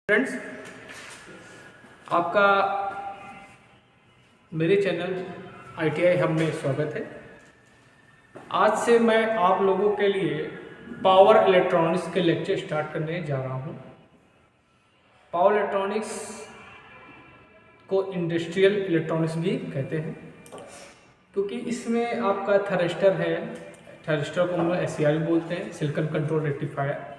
Friends, आपका मेरे channel ITI hub में स्वागत है। आज से मैं आप लोगों के लिए पावर इलेक्ट्रॉनिक्स के लेक्चर स्टार्ट करने जा रहा हूं। पावर इलेक्ट्रॉनिक्स को इंडस्ट्रियल इलेक्ट्रॉनिक्स भी कहते हैं, क्योंकि इसमें आपका थर्स्टर है, थर्स्टर को हम लोग SCR भी बोलते हैं, सिलिकॉन कंट्रोल रेक्टिफायर,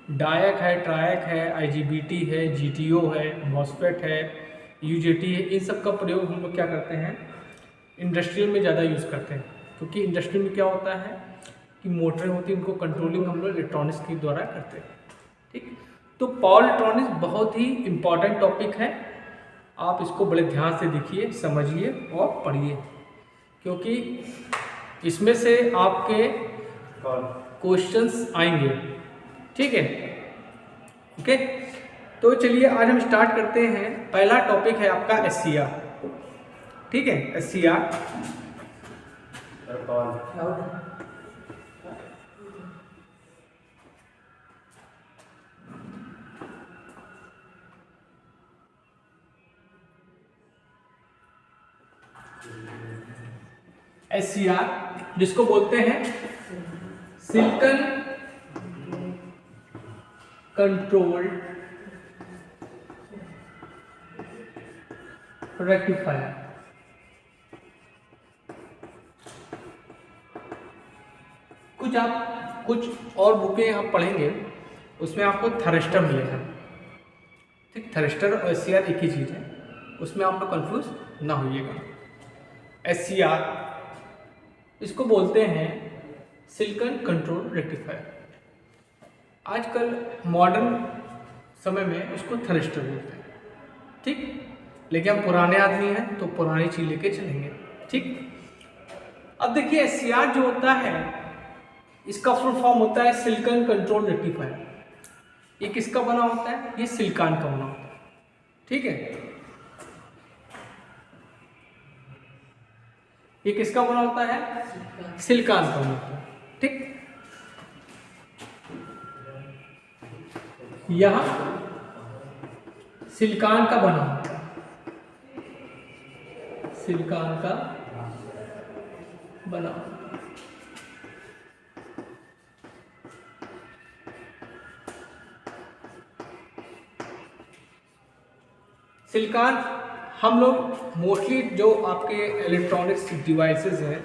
डायक है, ट्रायक है, IGBT है, GTO है, मॉसफेट है, UJT है। इन सब का प्रयोग हम लोग क्या करते हैं, इंडस्ट्रियल में ज़्यादा यूज़ करते हैं, क्योंकि इंडस्ट्री में क्या होता है कि मोटरें होती हैं, उनको कंट्रोलिंग हम लोग इलेक्ट्रॉनिक्स के द्वारा करते हैं। ठीक, तो पावर इलेक्ट्रॉनिक्स बहुत ही इम्पॉर्टेंट टॉपिक है। आप इसको बड़े ध्यान से देखिए, समझिए और पढ़िए, क्योंकि इसमें से आपके क्वेश्चंस आएंगे। ठीक है, ओके। तो चलिए आज हम स्टार्ट करते हैं। पहला टॉपिक है आपका SCR। ठीक है, SCR जिसको बोलते हैं सिलिकॉन कंट्रोल्ड रेक्टिफायर। कुछ और बुकें आप पढ़ेंगे, उसमें आपको थर्स्टर मिलेगा। ठीक, थर्स्टर और SCR एक ही चीज़ है, उसमें आप लोग कंफ्यूज ना होइएगा। SCR इसको बोलते हैं सिलिकॉन कंट्रोल रेक्टिफायर। आजकल मॉडर्न समय में उसको थर्स्टर बोलते हैं। ठीक, लेकिन हम पुराने आदमी हैं तो पुरानी चीज़ लेके चलेंगे। ठीक, अब देखिए SCR जो होता है, इसका फुल फॉर्म होता है सिलिकॉन कंट्रोल रेक्टिफायर। ये किसका बना होता है? ये सिलिकॉन का बना होता है। ठीक है, ये किसका बना होता है? सिलिकॉन का बना होता है। ठीक, यह सिलिकॉन का बना होता है, सिलिकॉन का बना होता है। सिलिकॉन हम लोग मोस्टली जो आपके इलेक्ट्रॉनिक्स डिवाइसेस हैं,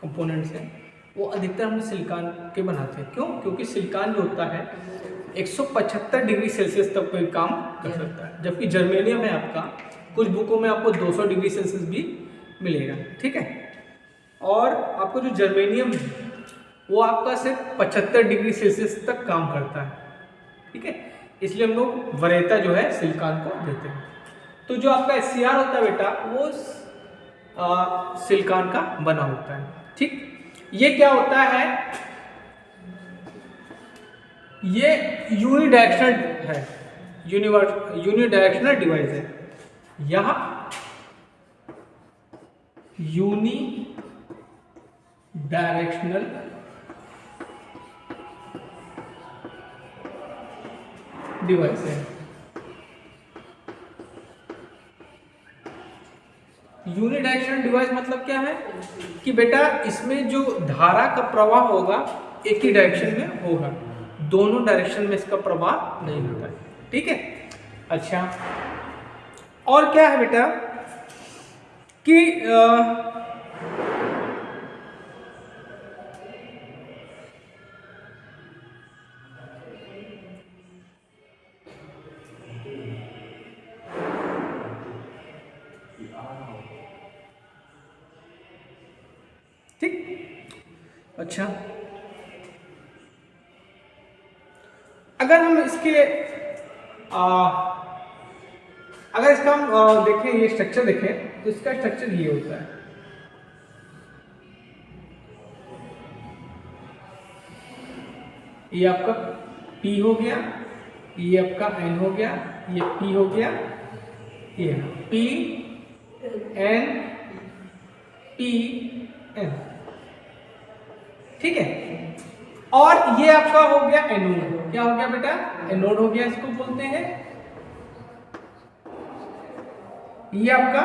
कंपोनेंट्स हैं, वो अधिकतर हम सिलिकॉन के बनाते हैं। क्यों? क्योंकि सिलिकॉन जो होता है 175 डिग्री सेल्सियस तक कोई काम कर सकता है, जबकि जर्मेनियम है आपका, कुछ बुकों में आपको 200 डिग्री सेल्सियस भी मिलेगा। ठीक है, और आपको जो जर्मेनियम है वो आपका सिर्फ 75 डिग्री सेल्सियस तक काम करता है। ठीक है, इसलिए हम लोग वरीयता जो है सिलिकॉन को देते हैं। तो जो आपका SCR होता है बेटा, वो सिलिकॉन का बना होता है। ठीक, ये क्या होता है? ये यूनिडायरेक्शनल है, यूनिडायरेक्शनल डिवाइस है। यह यूनिडायरेक्शनल डिवाइस है। यूनिडायरेक्शनल डिवाइस मतलब क्या है कि बेटा इसमें जो धारा का प्रवाह होगा एक ही डायरेक्शन में होगा, दोनों डायरेक्शन में इसका प्रवाह नहीं होता है। ठीक है, अच्छा, और क्या है बेटा कि ठीक, अच्छा, अगर हम इसके अगर इसका हम देखें, ये स्ट्रक्चर देखें, तो इसका स्ट्रक्चर ये होता है। ये आपका P हो गया, ये आपका N हो गया, ये P हो गया, ये P N P N। ठीक है, और ये आपका हो गया एनोड। क्या हो गया बेटा? एनोड हो गया, इसको बोलते हैं। ये आपका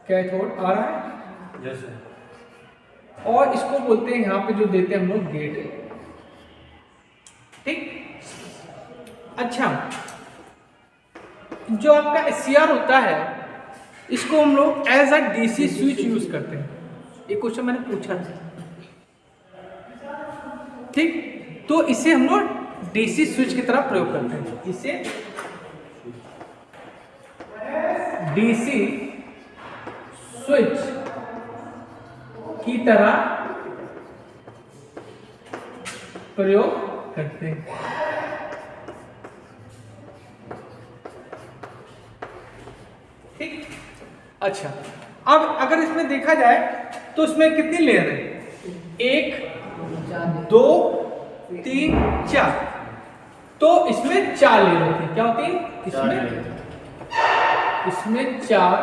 कैथोड आ रहा है। Yes sir. और इसको बोलते हैं यहाँ पे जो देते हैं हम लोग गेट। ठीक। अच्छा, जो आपका SCR होता है इसको हम लोग as a DC switch use करते हैं। ये क्वेश्चन मैंने पूछा था। ठीक, तो इसे हम लोग DC स्विच की तरह प्रयोग करते हैं। इसे DC स्विच की तरह प्रयोग करते हैं। ठीक। अच्छा, अब अगर इसमें देखा जाए तो इसमें कितनी लेयर है? 1 2 3 4। तो इसमें 4 लेयर होती है। क्या होती है इसमें 4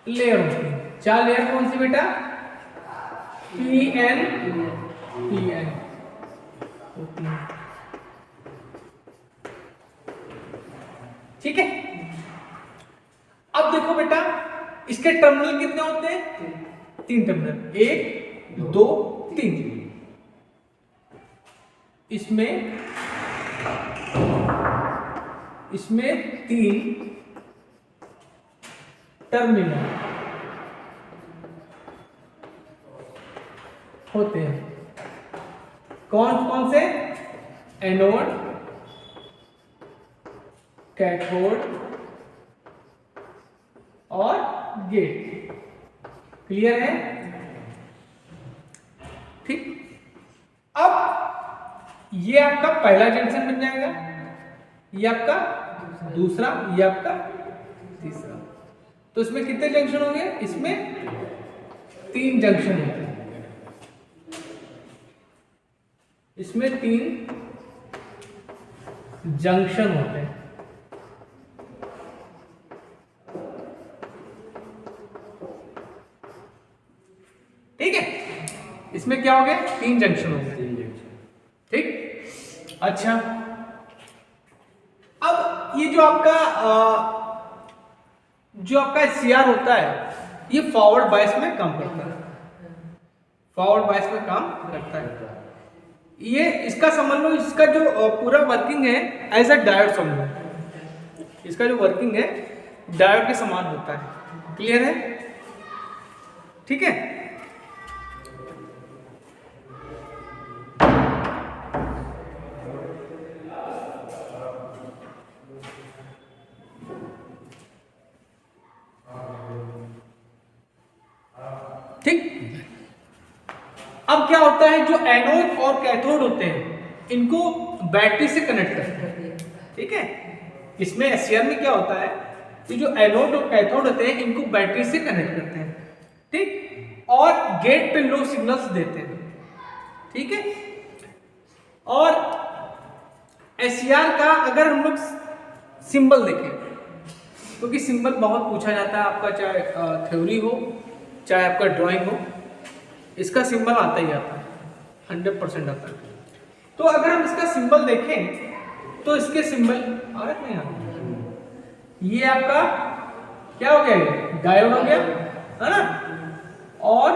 लेयर होती है। 4 लेयर कौन सी बेटा? PN होती है। ठीक है। अब देखो बेटा, इसके टर्मिनल कितने होते हैं? 3 टर्मिनल, 1 2 3। इसमें 3 टर्मिनल होते हैं। कौन कौन से? एनोड, कैथोड और गेट। क्लियर है? ठीक। अब ये आपका पहला जंक्शन बन जाएगा, ये आपका दूसरा, ये आपका तीसरा। तो इसमें कितने जंक्शन होंगे? इसमें 3 जंक्शन होते हैं। इसमें 3 जंक्शन होते हैं। ठीक है, इसमें क्या हो गया? 3 जंक्शन हो गए। ठीक। अच्छा, अब ये जो आपका SCR होता है ये फॉरवर्ड बायस में काम करता है। फॉरवर्ड बायस में काम करता है। ये इसका समझ लो, इसका जो पूरा वर्किंग है एज अ डायोड समझ लो। इसका जो वर्किंग है डायोड के समान होता है। क्लियर है? ठीक है। ठीक। अब क्या होता है, जो एनोड और कैथोड होते हैं इनको बैटरी से कनेक्ट करते हैं। ठीक है। इसमें SCR में क्या होता है कि जो एनोड और कैथोड होते हैं इनको बैटरी से कनेक्ट करते हैं। ठीक। और गेट पे लो सिग्नल्स देते हैं। ठीक है। और SCR का अगर हम लोग सिंबल देखें, क्योंकि सिंबल बहुत पूछा जाता है आपका, चाहे थ्योरी हो चाहे आपका ड्राइंग हो, इसका सिंबल आता ही आता है, 100% आता है। तो अगर हम इसका सिंबल देखें तो इसके सिंबल आ रहे हैं। ये आपका क्या हो गया? ये डायोड हो गया, है ना? और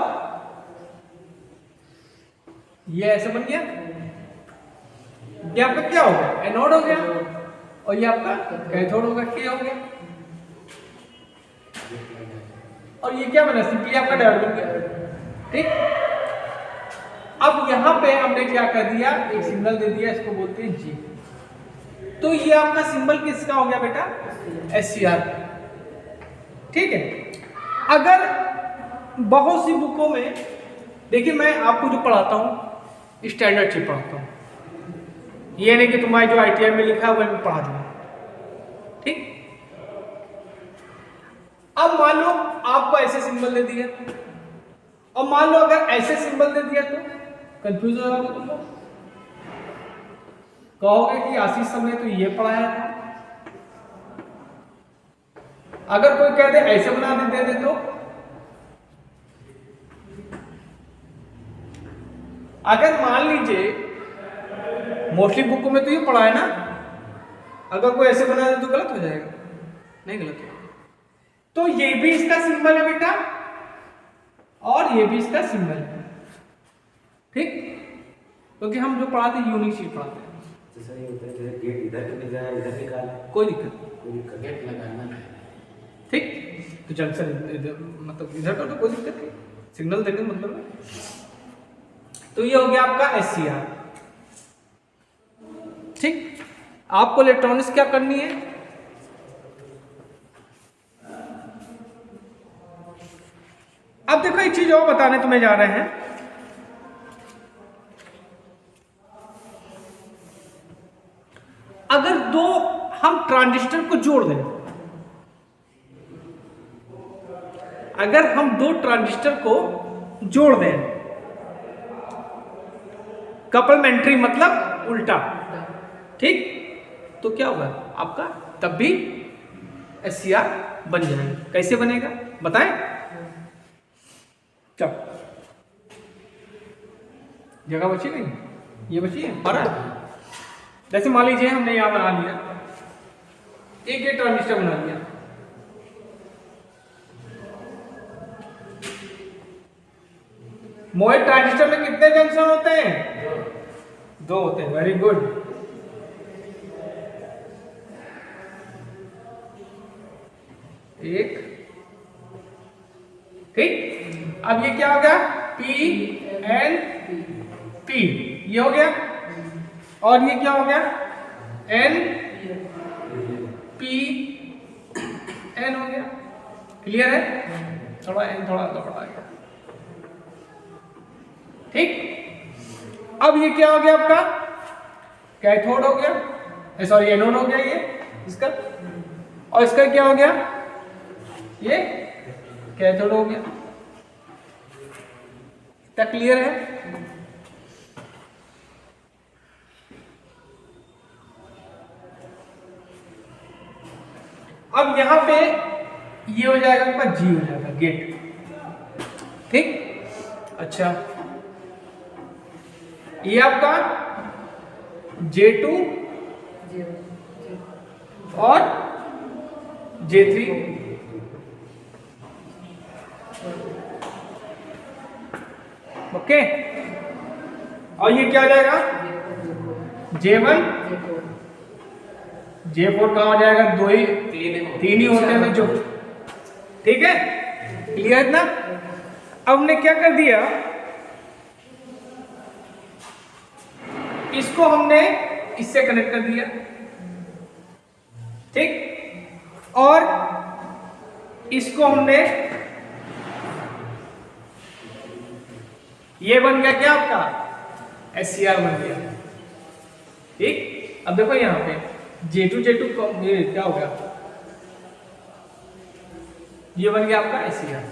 ये ऐसे बन गया। ये आपका क्या हो गया? एनोड हो गया। और ये आपका कैथोड होगा, क्या हो गया? और ये क्या बना? सिंपली आपका डायोड बन गया। ठीक। अब यहां पे हमने क्या कर दिया? एक सिग्नल दे दिया, इसको बोलते हैं G। तो ये आपका सिंबल किसका हो गया बेटा? SCR। ठीक है। अगर बहुत सी बुकों में देखिए, मैं आपको जो पढ़ाता हूं स्टैंडर्ड चीज पढ़ाता हूं, ये नहीं कि तुम्हारे जो ITI में लिखा है वो मैं पढ़ा दूंगा। ठीक। अब मान लो आपको ऐसे सिंबल दे दिया, और मान लो अगर ऐसे सिंबल दे दिया तो कंफ्यूज हो जाओगे तुम लोग। कहोगे कि आशीष समय तो ये पढ़ाया था। अगर कोई कह दे ऐसे बना दे तो अगर मान लीजिए मोस्टली बुक में तो ये पढ़ा है ना, अगर कोई ऐसे बना दे तो गलत हो जाएगा, नहीं गलत होगा। तो ये भी इसका सिंबल है बेटा और ये भी इसका सिंबल है, ठीक, क्योंकि हम जो पढ़ाते यूनिक चीज पढ़ाते हैं। गेट इधर इधर निकाल, कोई दिक्कत गेट लगाना, ठीक, तो जंक्शन मतलब इधर का तो कोई दिक्कत नहीं, सिग्नल देने का मतलब है। तो ये हो गया आपका SCR, ठीक। आपको इलेक्ट्रॉनिक्स क्या करनी है, अब देखो एक चीज और बताने तुम्हें जा रहे हैं। अगर दो हम ट्रांजिस्टर को जोड़ दें, अगर हम दो ट्रांजिस्टर को जोड़ दें, कपलमेंट्री मतलब उल्टा, ठीक, तो क्या होगा आपका, तब भी SCR बन जाएगा। कैसे बनेगा बताएं, चल जगह बची नहीं, ये बची है पर, जैसे मान लीजिए हमने यहां बना लिया, एक ये ट्रांजिस्टर बना लिया, मोए ट्रांजिस्टर में कितने जंक्शन होते हैं, 2 होते हैं, वेरी गुड। एक, ठीक, अब ये क्या हो गया, PNP, ये हो गया, और ये क्या हो गया, NPN हो गया, क्लियर है, थोड़ा N थोड़ा बड़ा है, ठीक। अब ये क्या हो गया आपका, कैथोड हो गया, सॉरी एनोड हो गया ये इसका, और इसका क्या हो गया, ये कैथोड हो गया, क्या क्लियर है। अब यहां पे ये हो जाएगा आपका G हो जाएगा, गेट, ठीक। अच्छा, ये आपका J2 और J3, ओके, और ये क्या हो जाएगा, J1, J4 कहाँ हो जाएगा, 2 ही 3 ही होते हैं बच्चों, ठीक है, क्लियर है ना। अब हमने क्या कर दिया, इसको हमने इससे कनेक्ट कर दिया, ठीक, और इसको हमने, ये बन गया क्या आपका, SCR बन गया, ठीक। अब देखो यहां पे J2 ये क्या हो गया, ये बन गया आपका SCR,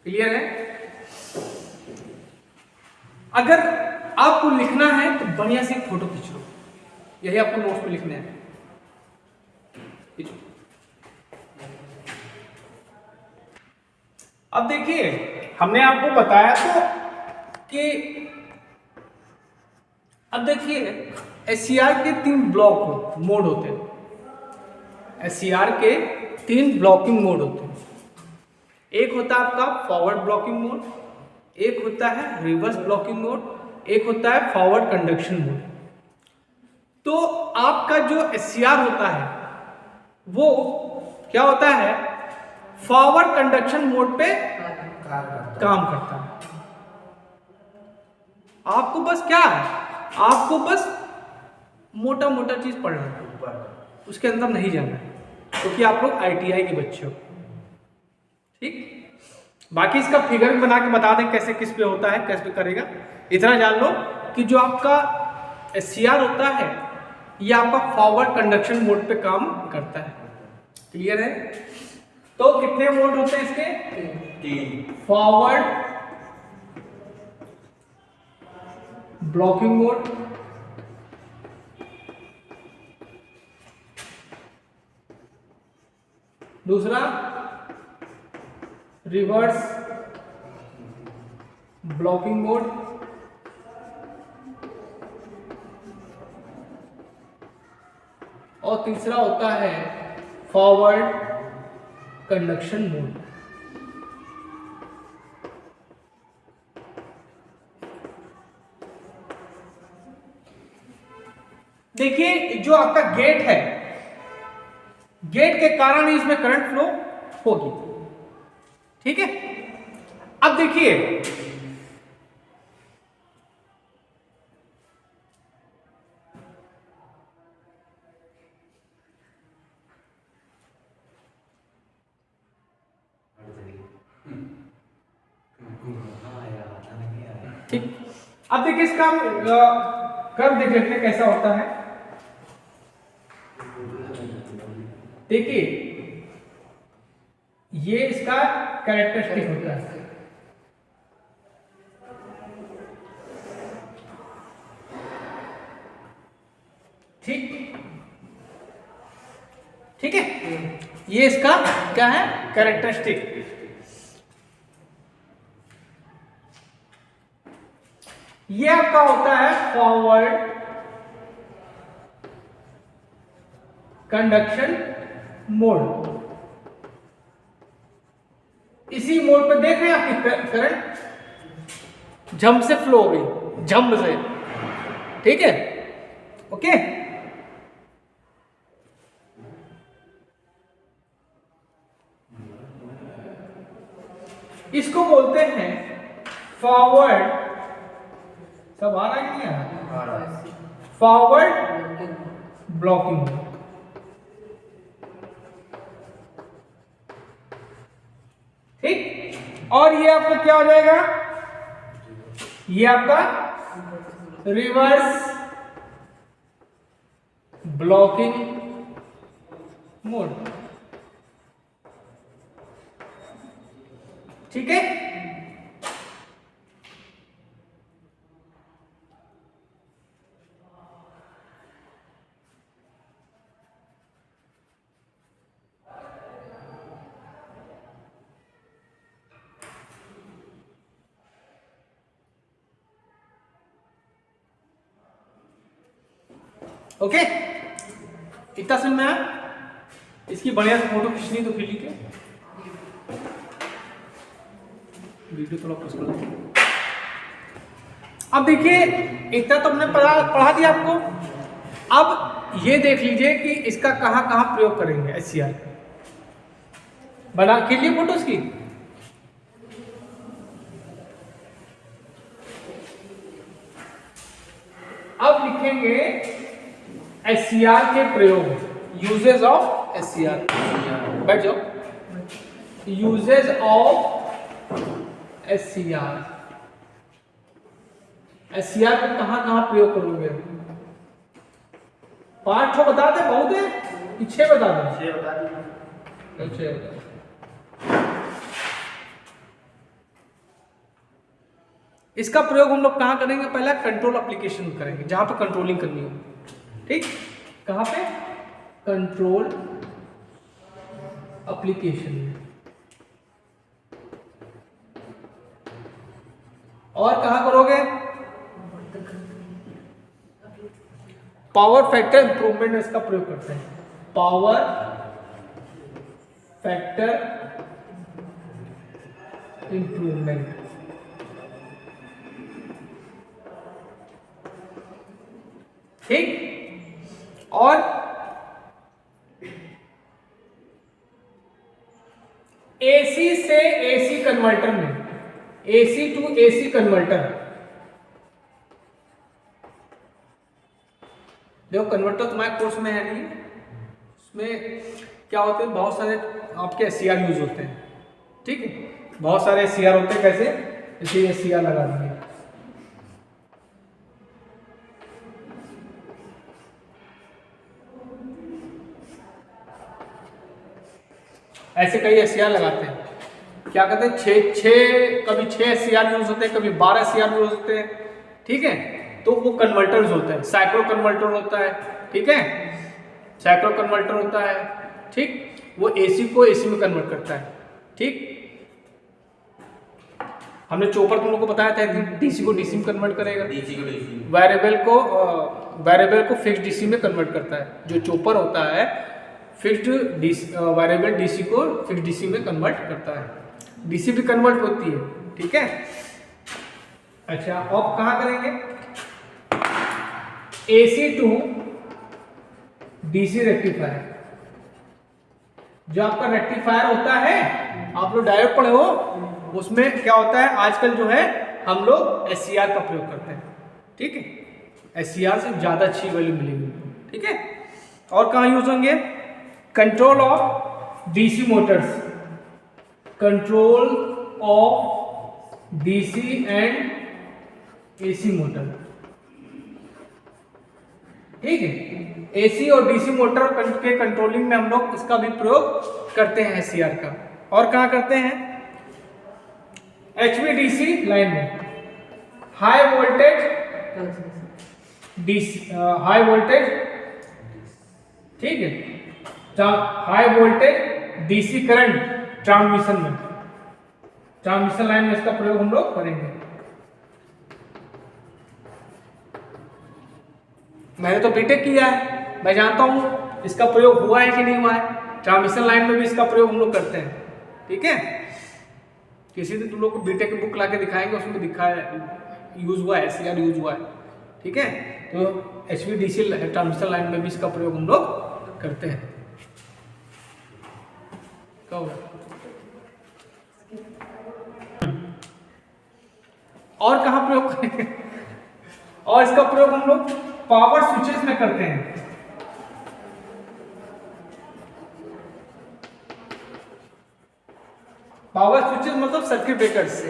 क्लियर है। अगर आपको लिखना है तो बढ़िया से फोटो खींच लो, यही आपको नोट्स में लिखने हैं, अब देखिए हमने आपको बताया तो कि, अब देखिए SCR के 3 ब्लॉक मोड होते हैं, SCR के 3 ब्लॉकिंग मोड होते हैं, एक होता है आपका फॉरवर्ड ब्लॉकिंग मोड, एक होता है रिवर्स ब्लॉकिंग मोड, एक होता है फॉरवर्ड कंडक्शन मोड। तो आपका जो SCR होता है वो क्या होता है, फॉरवर्ड कंडक्शन मोड पे काम करता है। आपको बस क्या है, आपको बस मोटा मोटा चीज पढ़ना है, उसके अंदर नहीं जाना है, क्योंकि आप लोग ITI के बच्चे हो, ठीक। बाकी इसका फिगर बना के बता दें कैसे किस पे होता है, कैसे करेगा, इतना जान लो कि जो आपका SCR होता है ये आपका फॉरवर्ड कंडक्शन मोड पे काम करता है, क्लियर है। तो कितने मोड होते हैं इसके, 3, फॉरवर्ड ब्लॉकिंग मोड, दूसरा रिवर्स ब्लॉकिंग मोड, और तीसरा होता है फॉरवर्ड कंडक्शन मोड। देखिए जो आपका गेट है, गेट के कारण ही इसमें करंट फ्लो होगी। ठीक है, अब देखिए ठीक, अब देखिए इसका कर्व देख लेते हैं कैसा होता है। देखिए ये इसका कैरेक्टरिस्टिक होता है। ठीक, ठीक है, ये इसका क्या है, कैरेक्टरिस्टिक। ये आपका होता है फॉरवर्ड कंडक्शन मोड। इसी मोड पे देख रहे हैं आपकी करंट झम से फ्लो हो गई, झम से। ठीक है, ओके। इसको बोलते हैं फॉरवर्ड, सब आ रहा है कि नहीं आ रहा है, फॉरवर्ड ब्लॉकिंग। ठीक, और ये आपका क्या हो जाएगा, ये आपका रिवर्स ब्लॉकिंग मोड। ठीक है, ओके। इतना समझ में आया। इसकी बढ़िया से फोटो खींचनी तो खींच लीजिए, वीडियो थोड़ा पॉज कर दो। अब देखिए इतना तो हमने पढ़ा दिया आपको। अब ये देख लीजिए कि इसका कहां कहां प्रयोग करेंगे। SCR बना के लिए फोटोज की, अब लिखेंगे SCR के प्रयोग, यूजेज ऑफ SCR। बैठ जाओ, यूजेज ऑफ SCR। SCR को कहां प्रयोग करोगे? 5 बता दे, बहुत है कि 6 बता दे? 6 बता दीजिए। 6 बता। इसका प्रयोग हम लोग कहां करेंगे? पहला कंट्रोल एप्लीकेशन करेंगे, जहां पे कंट्रोलिंग करनी हो। ठीक, कहां पे? Control application. और कहां करोगे? पावर फैक्टर इंप्रूवमेंट में इसका प्रयोग करते हैं। Power factor improvement. ठीक, और AC से AC कन्वर्टर में, AC टू AC कन्वर्टर, देखो कन्वर्टर तुम्हारे कोर्स में है नहीं, उसमें क्या होते हैं, बहुत सारे आपके SCR यूज होते हैं। ठीक है, बहुत सारे SCR होते हैं। कैसे? इसे SCR लगा दिए। ऐसे कई SCR लगाते हैं। क्या कहते हैं, कभी 6 SCR यूज होते हैं, कभी 12 SCR यूज होते हैं। ठीक है, तो वो कन्वर्टर्स होते हैं। साइक्रो कन्वर्टर होता है, ठीक है, साइक्रो कन्वर्टर होता है। ठीक, वो AC को AC में कन्वर्ट करता है। ठीक, हमने चोपर तुम लोग को बताया था, DC को DC में कन्वर्ट करेगा, DC को DC, वेरिएबल को वेरिएबल को फिक्स्ड डीसी में कन्वर्ट करता है। जो चॉपर होता है फिक्स्ड वेरिएबल डीसी को फिक्स्ड डीसी में कन्वर्ट करता है। डीसी भी कन्वर्ट होती है, ठीक है। अच्छा, अब कहाँ करेंगे? AC to DC rectifier. जो आपका रेक्टिफायर होता है, आप लोग डायोड पढ़े हो, उसमें क्या होता है आजकल जो है हम लोग एससीआर का प्रयोग करते हैं, ठीक है। एससीआर से ज्यादा अच्छी वैल्यू मिलेगी, ठीक है। और कहाँ यूज होंगे? Control of DC Motors, control of DC and AC motor, ठीक है। एसी और डीसी मोटर के कंट्रोलिंग में हम लोग इसका भी प्रयोग करते हैं एससीआर का। और कहाँ करते हैं? HVDC लाइन में, high voltage DC, high voltage, ठीक है, high voltage DC current transmission में, ट्रांसमिशन लाइन में इसका प्रयोग हम लोग करेंगे। मैंने तो बीटेक किया है, मैं जानता हूं इसका प्रयोग हुआ है कि नहीं हुआ है। ट्रांसमिशन लाइन में भी इसका प्रयोग हम लोग करते हैं, ठीक है। किसी दिन तुम लोग को बीटेक की बुक लाके दिखाएंगे, उसमें दिखा है यूज हुआ है, एससीआर यूज हुआ है, ठीक है। तो HVDC ट्रांसमिशन लाइन में भी इसका प्रयोग हम लोग करते हैं। क्या होगा? और कहाँ प्रयोग करेंगे? और इसका प्रयोग हम लोग पावर स्विचेस में करते हैं। पावर स्विचेस मतलब सर्किट ब्रेकर्स।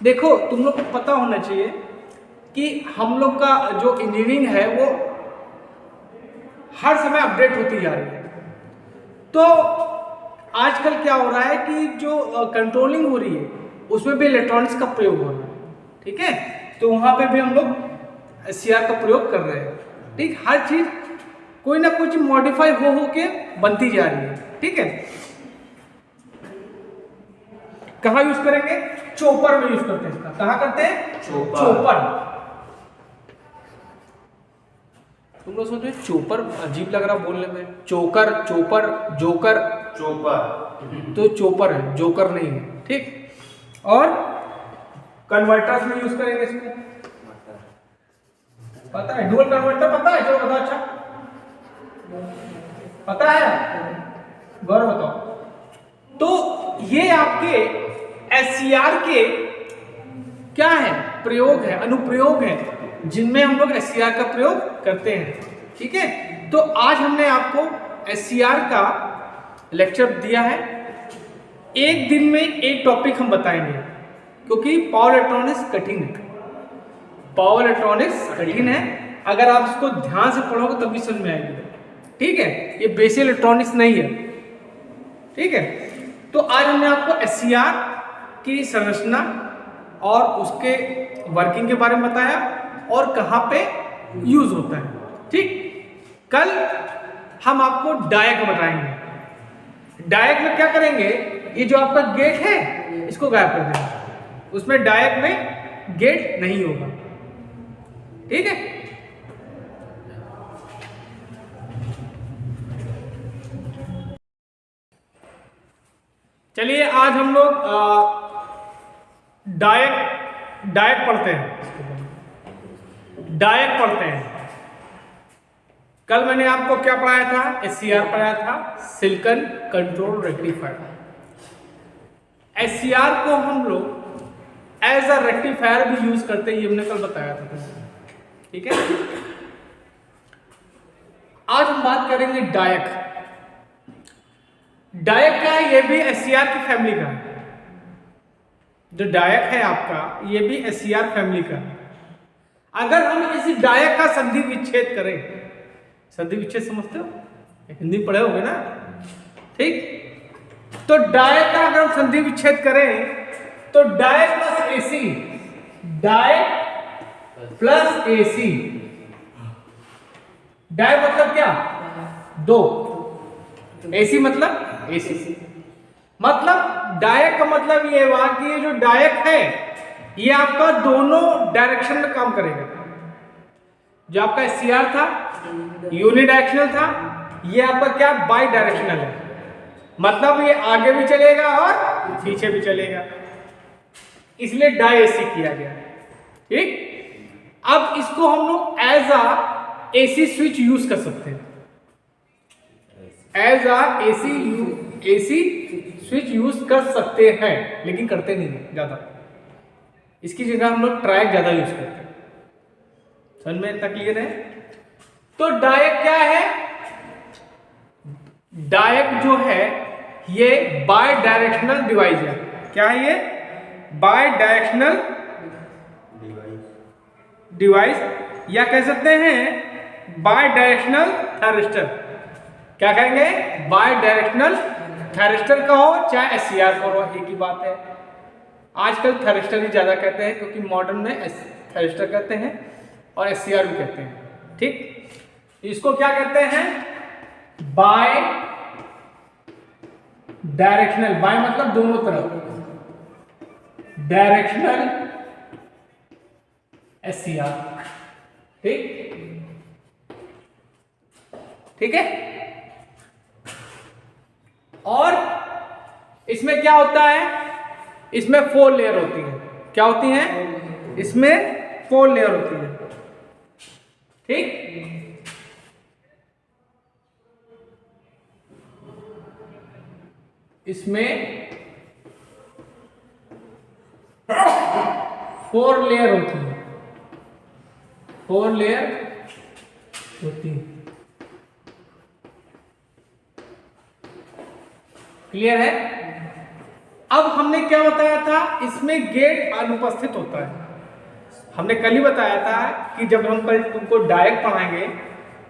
देखो, तुम लोग को पता होना चाहिए कि हम लोग का जो इंजीनियरिंग है वो हर समय अपडेट होती जा रही है। तो आजकल क्या हो रहा है कि जो कंट्रोलिंग हो रही है उसमें भी इलेक्ट्रॉनिक्स का प्रयोग हो रहा है, ठीक है। तो वहां पे भी हम लोग एससीआर का प्रयोग कर रहे हैं, ठीक। हर चीज कोई ना कुछ मॉडिफाई हो के बनती जा रही है, ठीक है। कहाँ यूज करेंगे? चॉपर में यूज करते हैं इसका। कहाँ करते हैं? चॉपर। तुम लोग सोचो चॉपर अजीब लग रहा बोलने में। चोकर, चॉपर, जोकर, चॉपर, तो चॉपर है, जोकर नहीं है, ठीक। और कन्वर्टर्स में यूज करेंगे इसको। पता है डुअल कन्वर्टर? पता है? चलो बताओ। अच्छा, पता है? गौर बताओ। तो ये आपके एससीआर के क्या है? प्रयोग है, अनुप्रयोग है, जिनमें हम लोग एससीआर का प्रयोग करते हैं, ठीक है। तो आज हमने आपको एससीआर का लेक्चर दिया है। एक दिन में एक टॉपिक हम बताएंगे, क्योंकि पावर इलेक्ट्रॉनिक्स कठिन है। पावर इलेक्ट्रॉनिक्स कठिन है, अगर आप इसको ध्यान से पढ़ोगे तभी समझ में आएगी, ठीक है। ये बेसिक इलेक्ट्रॉनिक्स नहीं है, ठीक है। तो आज हमने आपको एससीआर की संरचना और उसके वर्किंग के बारे में बताया और कहाँ पे यूज होता है, ठीक। कल हम आपको डायक बताएंगे। डायक में क्या करेंगे? ये जो आपका गेट है इसको गायब कर देंगे, उसमें डायक में गेट नहीं होगा, ठीक है। चलिए आज हम लोग डायक पढ़ते हैं। डायक पढ़ते हैं। कल मैंने आपको क्या पढ़ाया था? एससीआर पढ़ाया था, सिलिकॉन कंट्रोल रेक्टिफायर। एससीआर को हम लोग एज अ रेक्टिफायर भी यूज करते हैं, ये हमने कल बताया था, ठीक है। आज हम बात करेंगे डायक। डायक का ये भी एससीआर की फैमिली का है। जो डायक है आपका ये भी एससीआर फैमिली का है। अगर हम इस डायक का संधि विच्छेद करें, संधि विच्छेद समझते हो? हिंदी पढ़े होगे ना, ठीक। तो डायक का अगर हम संधि विच्छेद करें तो डायक प्लस एसी, डायक प्लस एसी। डायक मतलब क्या? दो। एसी मतलब एसी, मतलब डायक का मतलब ये हुआ कि ये जो डायक है ये आपका दोनों डायरेक्शन में काम करेगा। जो आपका SCR था यूनिडायरेक्शनल था, ये आपका क्या बाई डायरेक्शनल है, मतलब ये आगे भी चलेगा और पीछे भी चलेगा, इसलिए डाई AC किया गया। ठीक, अब इसको हम लोग as a AC switch use कर सकते हैं, as a AC switch use कर सकते हैं, लेकिन करते नहीं है ज्यादा। इसकी जगह हम लोग ट्रायक ज्यादा यूज करते हैं। समझ में इतना क्लियर है? तो डायक क्या है? डायक जो है ये बाय डायरेक्शनल डिवाइस है। क्या है ये? बाय डायरेक्शनल डिवाइस, या कह सकते हैं बाय डायरेक्शनल थायरिस्टर। क्या कहेंगे? बाय डायरेक्शनल थायरिस्टर कहो चाहे SCR कहो, एक ही बात है। आजकल थायरिस्टर ही ज्यादा कहते हैं, क्योंकि मॉडर्न में थायरिस्टर कहते हैं और SCR भी कहते हैं। ठीक, इसको क्या कहते हैं? बाय डायरेक्शनल, बाय मतलब दोनों तरफ, डायरेक्शनल SCR। ठीक, ठीक है। और इसमें क्या होता है? इसमें 4 लेयर होती है। क्या होती है? इसमें 4 लेयर होती है। ठीक, इसमें 4 लेयर होती है, 4 लेयर होती है। क्लियर है? अब हमने क्या बताया था? इसमें गेट अनुपस्थित होता है। हमने कल ही बताया था कि जब हम कल तुमको डायरेक्ट पढ़ाएंगे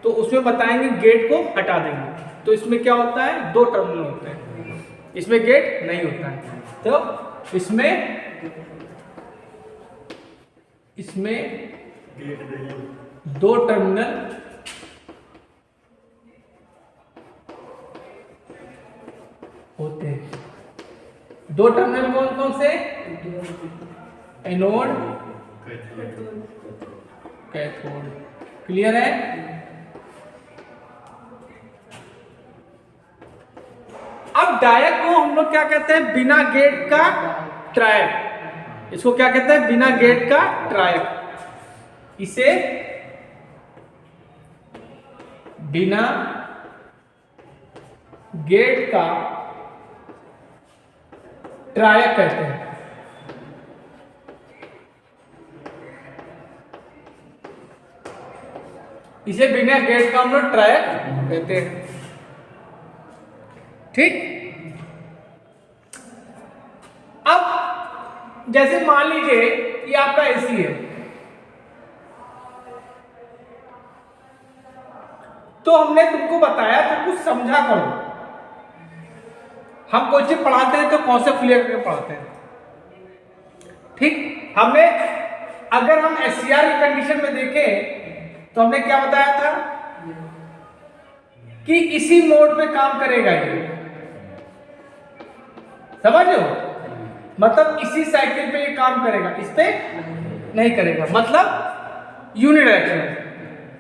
तो उसमें बताएंगे गेट को हटा देंगे। तो इसमें क्या होता है? 2 टर्मिनल होते हैं, इसमें गेट नहीं होता है। तो इसमें 2 टर्मिनल होते हैं। 2 टर्मिनल कौन कौन से? Anode, cathode. क्लियर है? अब डायक को हम लोग क्या कहते हैं? बिना गेट का ट्रायक। इसको क्या कहते हैं? बिना गेट का ट्रायक। इसे बिना गेट का ट्रायक कहते हैं। इसे बिना गेट का हम लोग ट्रायक कहते हैं। ठीक, अब जैसे मान लीजिए ये आपका AC है, तो हमने तुमको बताया था कुछ समझा करो। हम कोई चीज पढ़ाते हैं तो कॉन्सेप्ट क्लियर करके पढ़ाते हैं। ठीक, हमने अगर हम SCR की कंडीशन में देखें तो हमने क्या बताया था कि इसी मोड पे काम करेगा ये। समझ लो, मतलब इसी साइकिल पे ये काम करेगा, इस पे नहीं करेगा, मतलब यूनिडायरेक्शनल।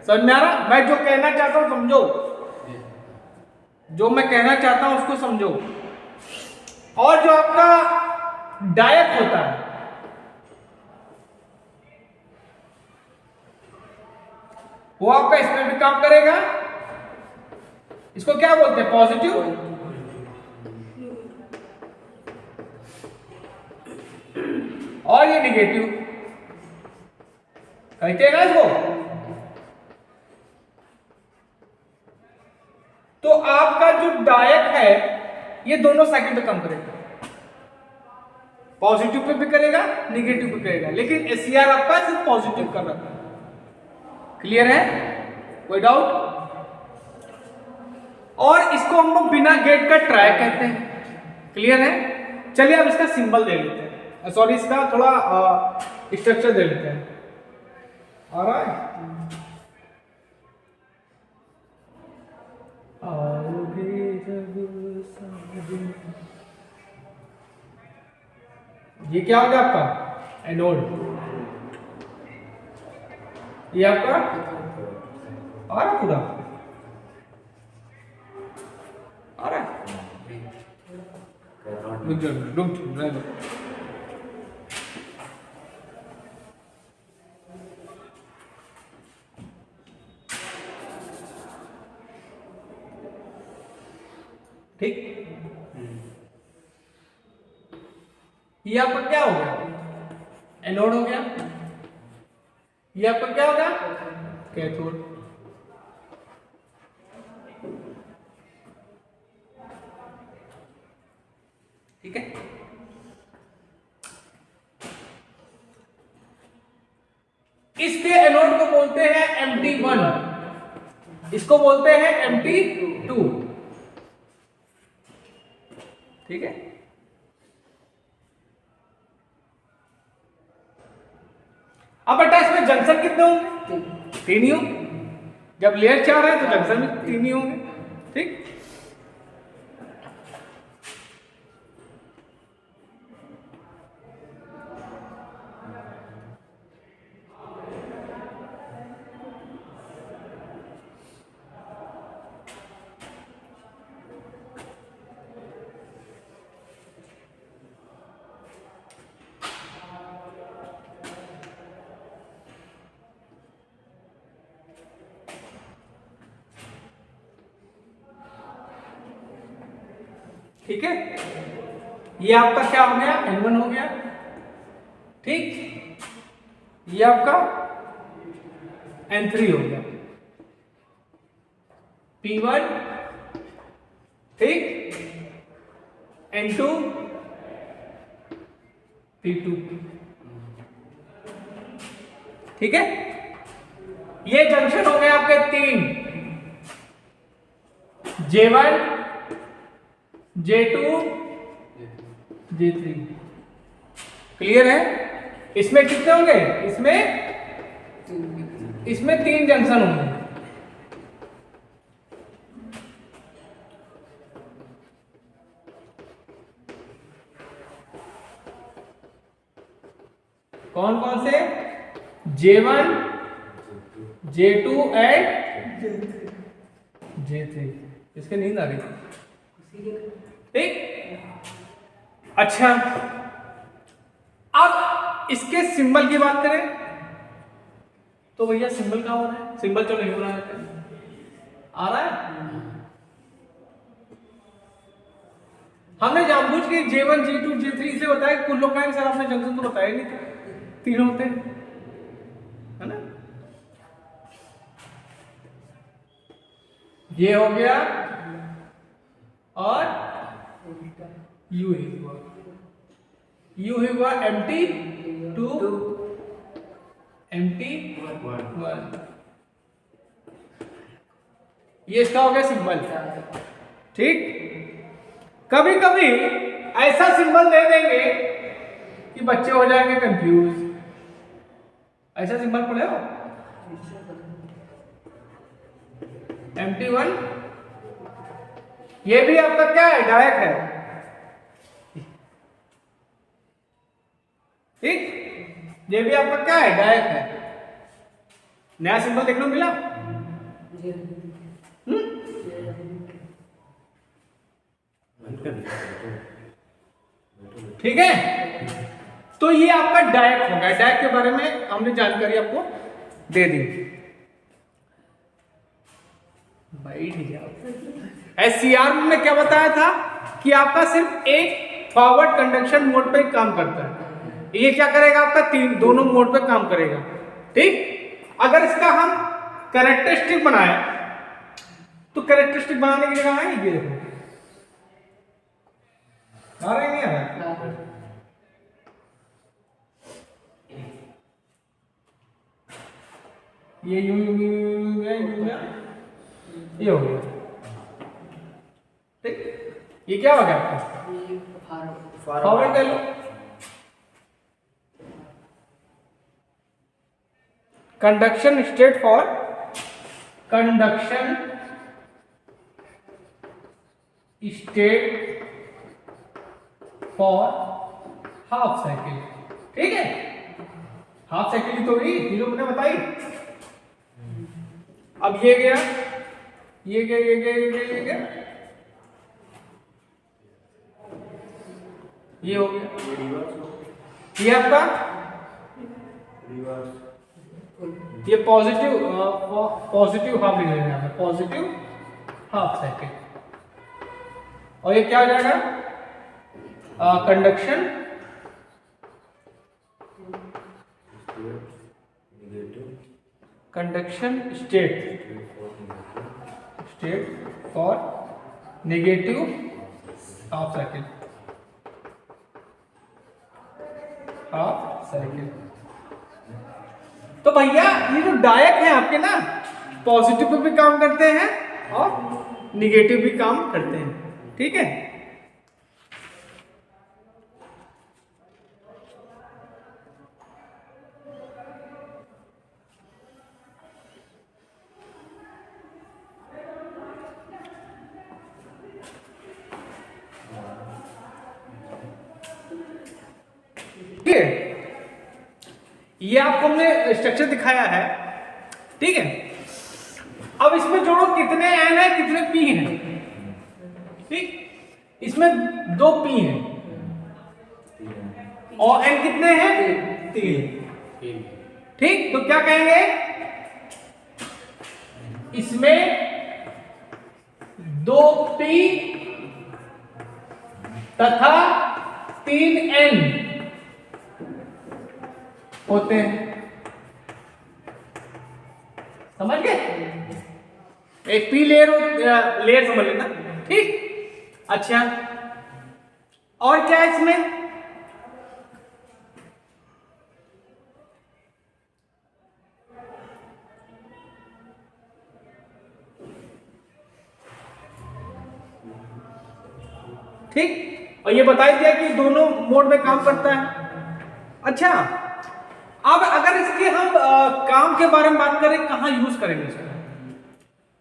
समझ में आ रहा? मैं जो कहना चाहता हूं समझो, जो मैं कहना चाहता हूं उसको समझो। और जो आपका डायक होता है वो आपका इसमें भी काम करेगा। इसको क्या बोलते हैं? पॉजिटिव और ये निगेटिव कहते हैं ना इसको। तो आपका जो डायक है ये दोनों साइकिल पे काम करेगा, पॉजिटिव पे भी करेगा, निगेटिव पे करेगा, लेकिन SCR आपका सिर्फ पॉजिटिव कर रहा है। क्लियर है? कोई डाउट? और इसको हम लोग बिना गेट का ट्रायक कहते हैं। क्लियर है? चलिए अब इसका सिंबल दे लेते हैं, सॉरी इसका थोड़ा स्ट्रक्चर दे लेते हैं। आ रहा है? ये क्या हो गया आपका? एनोड। ये आपका आ रहा पूरा आ रहा है? रुक जाओ, रुक जाओ, रहने दो। ठीक, ये आपका क्या हो गया? एनोड हो गया। ये आपका क्या होगा? कैथोड। ठीक है, इसके एनोड को बोलते हैं Mt1, इसको बोलते हैं Mt2। ठीक है, अब बेटा इसमें जंक्शन कितने होंगे? तीन ही होंगे। जब लेयर 4 है तो जंक्शन भी तीन ही होंगे। ठीक, ठीक है, ये आपका क्या हो गया? N1 हो गया। ठीक, ये आपका N3 हो गया, P1। ठीक, N2, P2। ठीक है, ये जंक्शन हो गए आपके तीन, J1, J2, J3। क्लियर है? इसमें कितने होंगे? इसमें तीन जंक्शन होंगे। कौन कौन से? J1, J2 and J3। इसके नींद आ रही। ठीक, अच्छा, अब इसके सिंबल की बात करें तो भैया सिंबल कहां हो रहा है? सिंबल तो नहीं हो रहा है, आ रहा है? हमने जानबूझ के J1, J2, J3 से बताया। कुछ लोग कहेंगे सर आपने जंक्शन तो बताया नहीं था, तीन होते हैं, है ना? ये हो गया और यू ही हुआ, यू ही हुआ Mt2, Mt1। ये इसका हो गया सिंबल। ठीक, कभी कभी ऐसा सिंबल दे देंगे कि बच्चे हो जाएंगे कंफ्यूज। ऐसा सिंबल पढ़े हो? Mt1, ये भी आपका क्या है? डायरेक्ट है। ठीक, ये भी आपका क्या है? डायरेक्ट है। नया सिंबल देखने को मिला? ठीक है, तो ये आपका डायरेक्ट होगा। डायरेक्ट के बारे में हमने जानकारी आपको दे दी। SCR में क्या बताया था कि आपका सिर्फ एक फॉरवर्ड कंडक्शन मोड पे काम करता है। ये क्या करेगा? आपका तीन दोनों मोड पे काम करेगा। ठीक, अगर इसका हम कैरेक्टरिस्टिक बनाए तो कैरेक्टरिस्टिक बनाने की जगह है ये देखो, आ रहा है नहीं आ रहा? ये यूं ये हो गया। ठीक, ये क्या हो गया आपका? फॉरवर्ड कर लो। Conduction state for conduction state for half cycle. ठीक है, हाफ साइकिल तो ही लोग ने बताई। अब ये गया, ये गया, ये गया, ये गया, ये गया, ये हो गया, ये आपका ये पॉजिटिव हाफ लिख लेना है, पॉजिटिव हाफ साइकिल। और ये क्या हो जाएगा, conduction state for negative half cycle, तो भैया ये जो डायक है आपके ना, पॉजिटिव पे भी काम करते हैं और निगेटिव भी काम करते हैं, ठीक है। ठीक है, ये आपको हमने स्ट्रक्चर दिखाया है, ठीक है। अब इसमें जोड़ो कितने एन है, कितने पी हैं, ठीक। इसमें 2 पी हैं और एन कितने हैं, 3, ठीक। तो क्या कहेंगे, इसमें 2 पी तथा 3 एन होते हैं, समझ गए। एक पी लेयर समझ लेना, ठीक। अच्छा, और क्या है इसमें, ठीक। और ये बता दिया कि दोनों मोड में काम करता है। अच्छा, अब अगर इसके हम काम के बारे में बात करें, कहाँ यूज करेंगे इसको,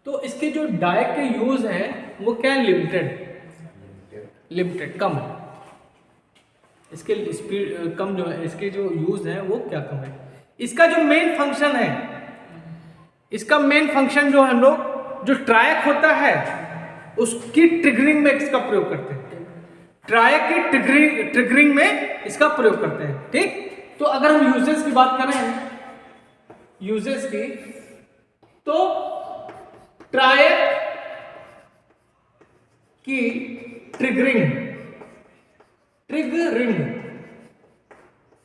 तो इसके जो डायक के यूज हैं वो क्या है, लिमिटेड कम है। इसके स्पीड कम जो है, इसके जो यूज हैं वो क्या कम है। इसका जो मेन फंक्शन है, इसका मेन फंक्शन जो हम लोग जो ट्रायक होता है उसकी ट्रिगरिंग में इसका प्रयोग करते हैं, ट्रायक की ट्रिगरिंग में इसका प्रयोग करते हैं, ठीक। तो अगर हम यूजेस की बात करें, यूजेस की, तो ट्रायक की ट्रिगरिंग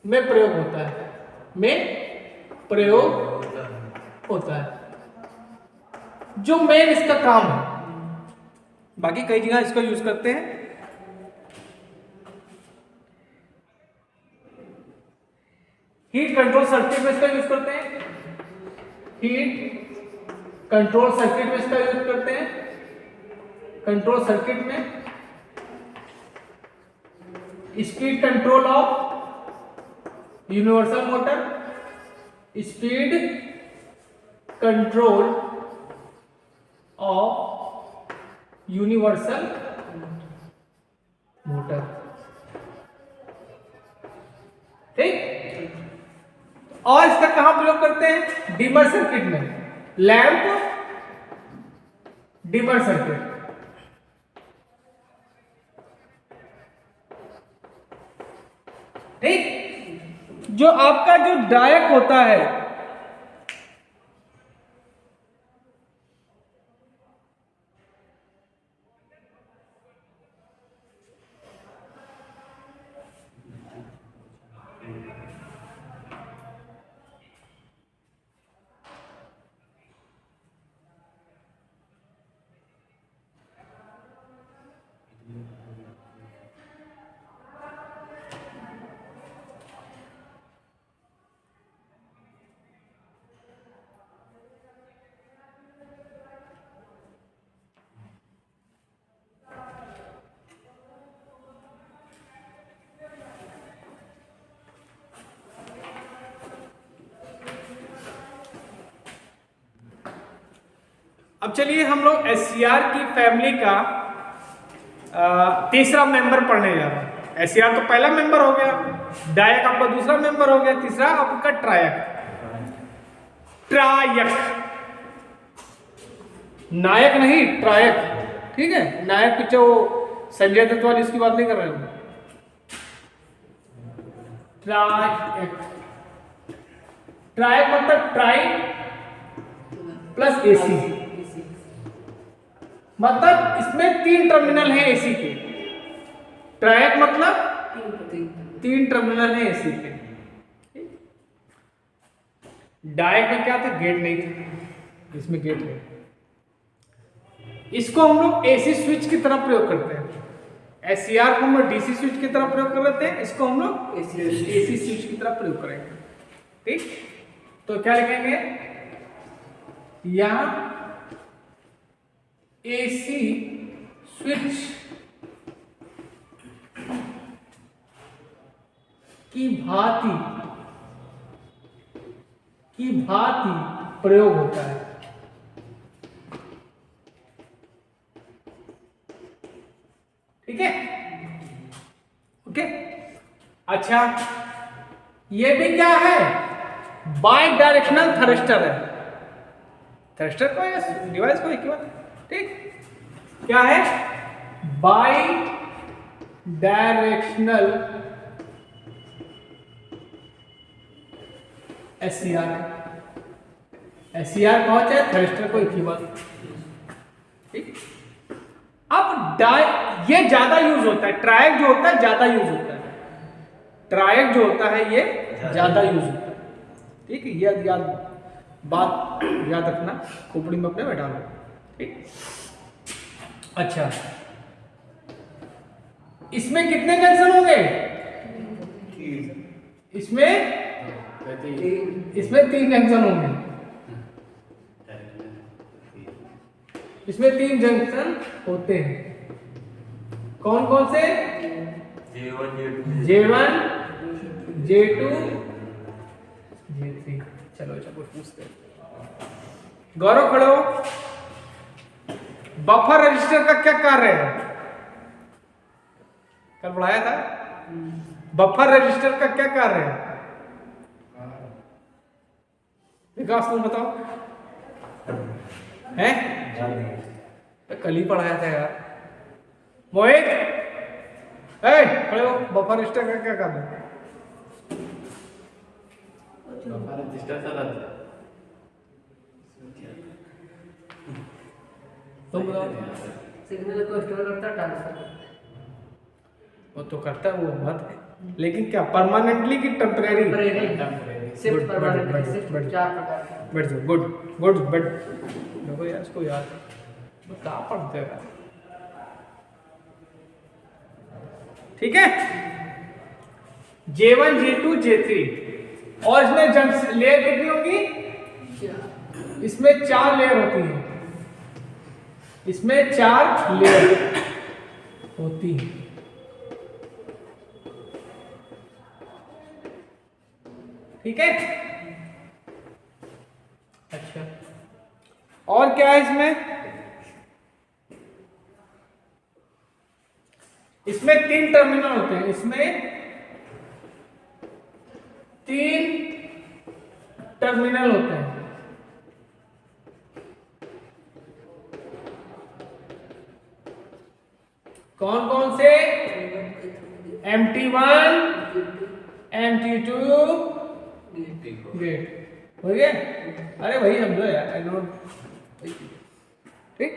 में प्रयोग होता है, जो मेन इसका काम है। बाकी कई जगह इसको यूज करते हैं। हीट कंट्रोल सर्किट में इसका यूज करते हैं, हीट कंट्रोल सर्किट में इसका यूज करते हैं। कंट्रोल सर्किट में speed control of universal motor, speed control of universal motor, ठीक। और इसका कहां प्रयोग करते हैं, डिमर सर्किट में, लैंप डिमर सर्किट, ठीक। जो आपका जो डायक होता है, अब चलिए हम लोग एससीआर की फैमिली का तीसरा मेंबर पढ़ने जा रहे हैं। एससीआर तो पहला मेंबर हो गया, डायक आपका दूसरा मेंबर हो गया, तीसरा आपका ट्रायक। नायक नहीं, ट्रायक, ठीक है। नायक पिक्चर वो संजय दत्त वाली, उसकी बात नहीं कर रहे हो। ट्रायक, ट्रायक मतलब ट्राई प्लस एसी, मतलब इसमें 3 टर्मिनल है एसी के। ट्रायक मतलब 3 टर्मिनल है एसी के। डायक में क्या था, गेट नहीं था, इसमें गेट है। इसको हम लोग एसी स्विच की तरह प्रयोग करते हैं। एससीआर को हम लोग डीसी स्विच की तरह प्रयोग कर लेते हैं, इसको हम लोग एसी स्विच की तरह प्रयोग करेंगे, ठीक। तो क्या लिखेंगे, यहां एसी स्विच की भांति प्रयोग होता है। ठीक है, ओके। अच्छा, ये भी क्या है, बाई डायरेक्शनल थ्रस्टर है। थ्रस्टर को डिवाइस को एक बात, ठीक। क्या है, बाई डायरेक्शनल एससीआर है। एससीआर पहुंच है, थ्रस्टर को एक ही बात, ठीक। अब ये ज्यादा यूज होता है, ट्रायक जो होता है ज्यादा यूज होता है, ट्रायक जो होता है ये ज्यादा यूज होता है, ठीक है। ये बात याद रखना, खोपड़ी में अपने बैठा लो, ठीक। अच्छा, इसमें कितने जंक्शन होंगे, इसमें 3 जंक्शन होंगे, इसमें 3 जंक्शन होते हैं। कौन कौन से, J1 J2 J3। चलो पूछते हैं, गौरव खड़े हो। बफर रजिस्टर का क्या कार्य है, कल पढ़ाया था। बफर रजिस्टर का क्या कार्य है, विकास तुम बताओ, हैं? कल ही पढ़ाया था यार। मोहित, खड़े हो, बफर रजिस्टर का क्या काम है? बफर रजिस्टर चला था, तुम बताओ। सिग्नल को स्टोर करता है, ट्रांसफर वो तो करता है, वो बात है, लेकिन क्या परमानेंटली की टेम्परेरी? शिफ्ट परमानेंट, शिफ्ट 4 प्रकार के। बैठ जाओ, गुड गुड, बैठ देखो यार, इसको याद बता पढ़ते हैं, ठीक है। J1 J2 J3, और इसमें जंक्शन लेयर कितनी होगी, इसमें 4 लेयर होती है, इसमें 4 लेयर होती है, ठीक है। अच्छा, और क्या है इसमें, इसमें 3 टर्मिनल होते हैं, इसमें 3 टर्मिनल होते हैं। कौन कौन से, MT1 MT2 गेट, हो गया। अरे भाई समझो यार, ठीक।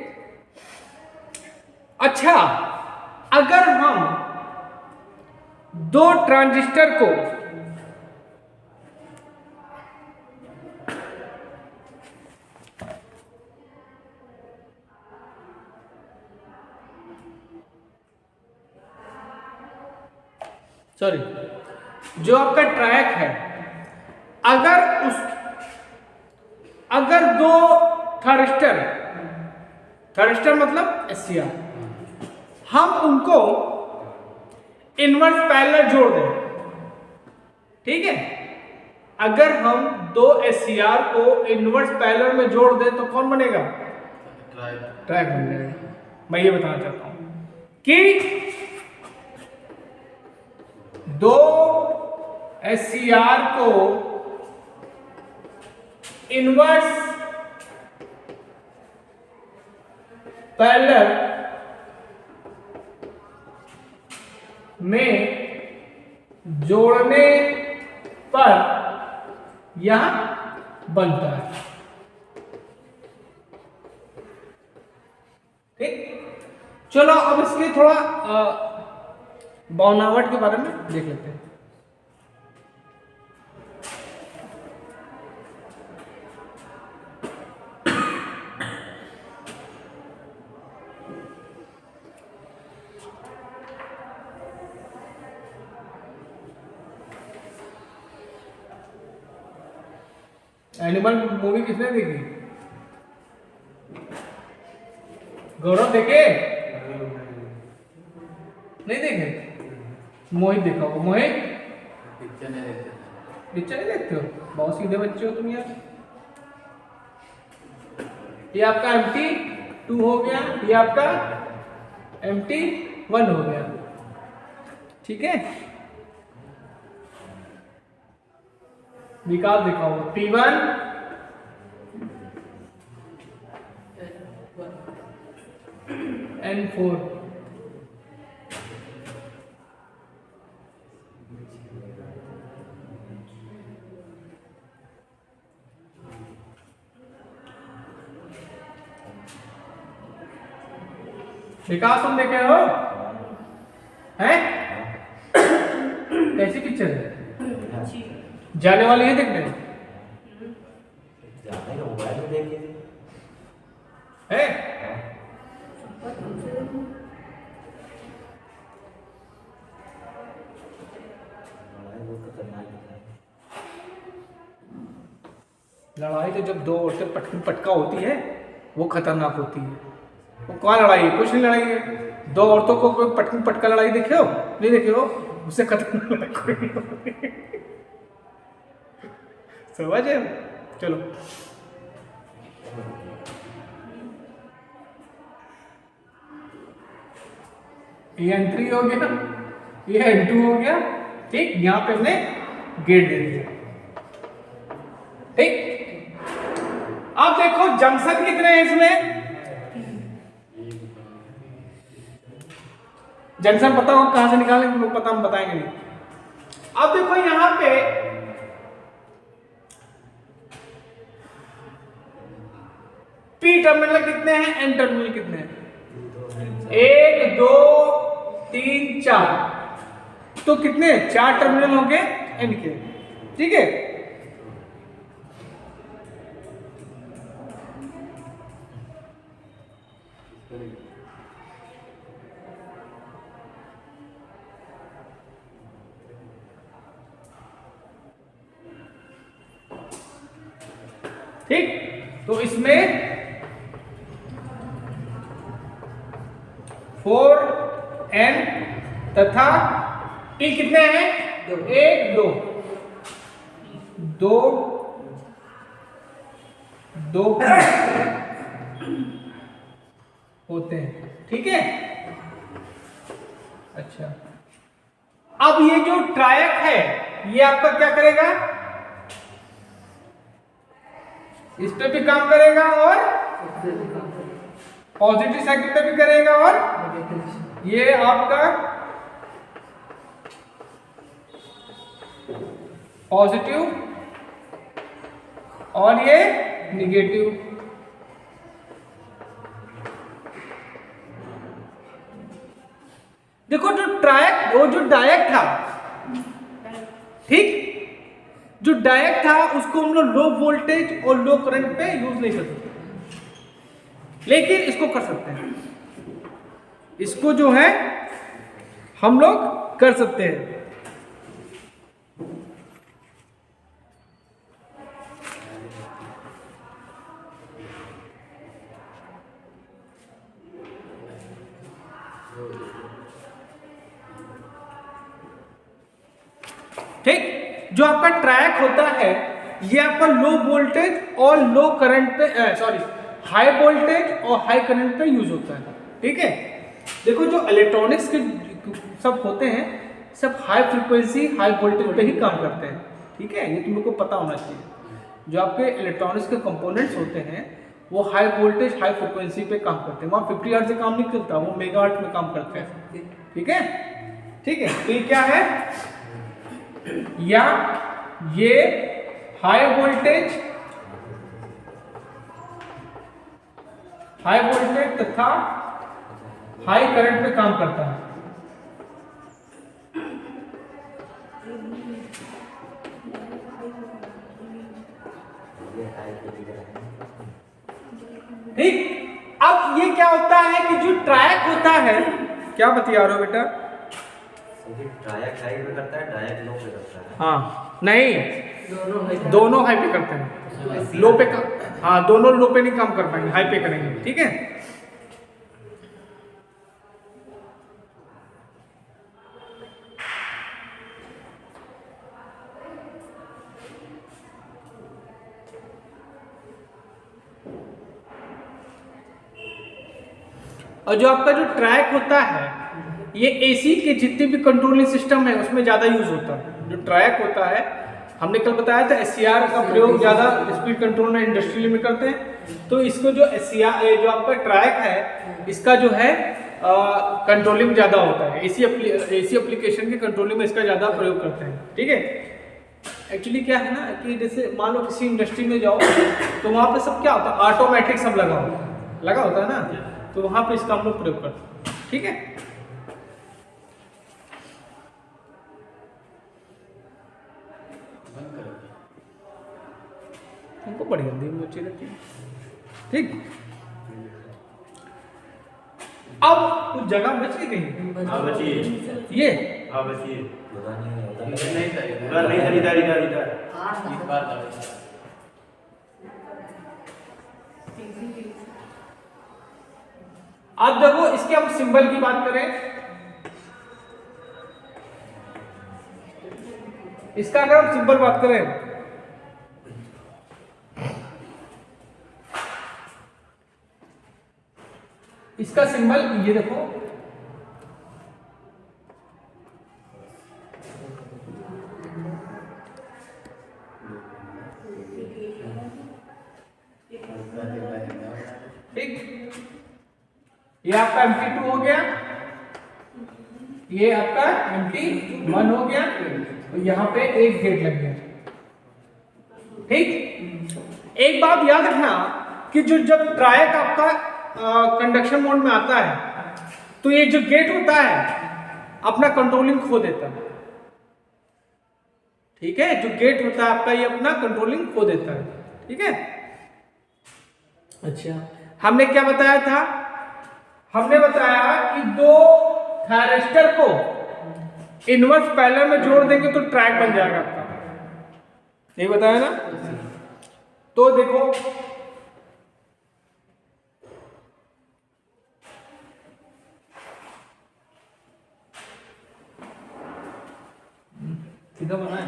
अच्छा, अगर हम 2 ट्रांजिस्टर को जो आपका ट्रैक है, अगर 2 थर्स्टर मतलब एससीआर, हम उनको इनवर्स पैरेलल जोड़ दें, ठीक है। अगर हम 2 एससीआर को इनवर्स पैरेलल में जोड़ दें तो कौन बनेगा, ट्रैक बन जाएगा। मैं ये बताना चाहता हूं कि 2 एससीआर को पैरेलल में जोड़ने पर यह बनता है। ठीक, चलो अब इसके थोड़ा बनावट के बारे में देख लेते हैं। एनिमल मूवी किसने देखी? गौरव देखे? नहीं देखे? मोहित देखा होगा। मोहित पिक्चर नहीं देखते। पिक्चर नहीं देखते हो? बहुत सीधे बच्चे हो तुम यार। ये आपका MT2 हो गया, ये आपका MT1 हो गया। ठीक है, विकास देखा होगा P1 N4। विकास तुम देखे हो? हैं? कैसी पिक्चर है? जाने वाली है देखने? जाने का मोबाइल में देख लीजिए। है? मोबाइल बहुत खतरनाक होता है। लड़ाई तो जब दो औरतें पटकी पटका होती है वो खतरनाक होती है। वो कहाँ लड़ाई है? कुछ नहीं लड़ाई है। दो औरतों को कोई पटकी पटका लड़ाई देखे हो? नहीं देखे हो? उससे खतरनाक लड़ाई कोई नहीं होती। समझ है? चलो ये N3 हो गया, ये N2 हो गया। ठीक, यहाँ पे हमने गेट दे दिया। ठीक, अब देखो जंक्शन कितने हैं इसमें? जंक्शन पता हो कहां से निकालेंगे? लोग पता, हम बताएंगे नहीं। अब देखो यहां पे P टर्मिनल कितने हैं, N टर्मिनल कितने हैं? 1 2 3 4। तो कितने? 4 टर्मिनल हो गए N के। ठीक है, ठीक, तो इसमें 4N तथा P कितने हैं? 1 2 2 2 होते हैं। ठीक है, अच्छा, अब ये जो ट्रायक है ये आपका क्या करेगा? इस पे भी काम करेगा और पॉजिटिव साइकिल पे भी करेगा और ये आपका पॉजिटिव और ये निगेटिव। देखो जो ट्रायक, वो जो डायक था, ठीक, जो डायक था उसको हम लोग लो वोल्टेज और लो करंट पे यूज नहीं कर सकते, लेकिन इसको कर सकते हैं। इसको जो है हम लोग कर सकते हैं। ठीक, जो आपका ट्रैक होता है ये आपका लो वोल्टेज और लो करंट पे, सॉरी, हाई वोल्टेज और हाई करंट पे यूज होता है। ठीक है, देखो जो इलेक्ट्रॉनिक्स के सब होते हैं सब हाई फ्रीक्वेंसी हाई वोल्टेज पे ही काम करते हैं। ठीक है, ये तुम लोग को पता होना चाहिए। जो आपके इलेक्ट्रॉनिक्स के कंपोनेंट्स होते हैं वो हाई वोल्टेज हाई फ्रिक्वेंसी पे काम करते हैं, वहाँ 50 हर्ट्ज से काम नहीं चलता, वो मेगा हर्ट्ज में काम करते हैं। ठीक है, ठीक है। तो ये क्या है, या ये हाई वोल्टेज तथा हाई करंट पे काम करता है। ठीक, अब ये क्या होता है कि जो ट्रैक होता है, क्या बता रहे हो बेटा? ट्रायक हाई पे करता है, ट्रायक लो पे करता है। हाँ नहीं, दोनों हाई पे करते हैं, लो पे हाँ दोनों लो पे नहीं काम कर पाएंगे, हाई पे करेंगे। ठीक है, और जो आपका जो ट्रैक होता है, ये एसी के जितने भी कंट्रोलिंग सिस्टम है उसमें ज़्यादा यूज होता है। जो ट्रैक होता है, हमने कल बताया था एससीआर का प्रयोग ज़्यादा स्पीड कंट्रोल में इंडस्ट्रियल में करते हैं। तो इसको जो एससीआर जो आपका ट्रैक है, इसका जो है कंट्रोलिंग ज़्यादा होता है, एसी एप्लीकेशन के कंट्रोलिंग में इसका ज़्यादा प्रयोग करते हैं। ठीक है, एक्चुअली क्या है ना कि जैसे मान लो किसी इंडस्ट्री में जाओ तो वहाँ पे सब क्या होता है, ऑटोमेटिक सब लगा होता है ना, तो वहाँ पे इसका हम लोग प्रयोग करते हैं। ठीक है, हमको बड़ी जल्दी वो अच्छी लगती है। ठीक, अब कुछ जगह बच गई कहीं, हाँ बचिए, ये हाँ बचिए, पता नहीं होता नहीं था आठ इस बार था। अब देखो इसके हम सिंबल की बात करें, इसका अगर हम सिंबल बात करें, इसका सिंबल ये देखो, ठीक, ये आपका MT2 हो गया, ये आपका MT1 हो गया, तो यहां पे एक गेट लग गया। ठीक, एक बात याद रखना कि जब ट्रायक आपका कंडक्शन मोड में आता है तो ये जो गेट होता है अपना कंट्रोलिंग खो देता है। ठीक है, जो गेट होता है आपका ये अपना कंट्रोलिंग खो देता है। ठीक है, अच्छा हमने क्या बताया था, हमने बताया कि दो थायरिस्टर को इनवर्स पैरेलल में जोड़ देंगे तो ट्रैक बन जाएगा आपका, ये बताया ना। तो देखो सीधा बना है,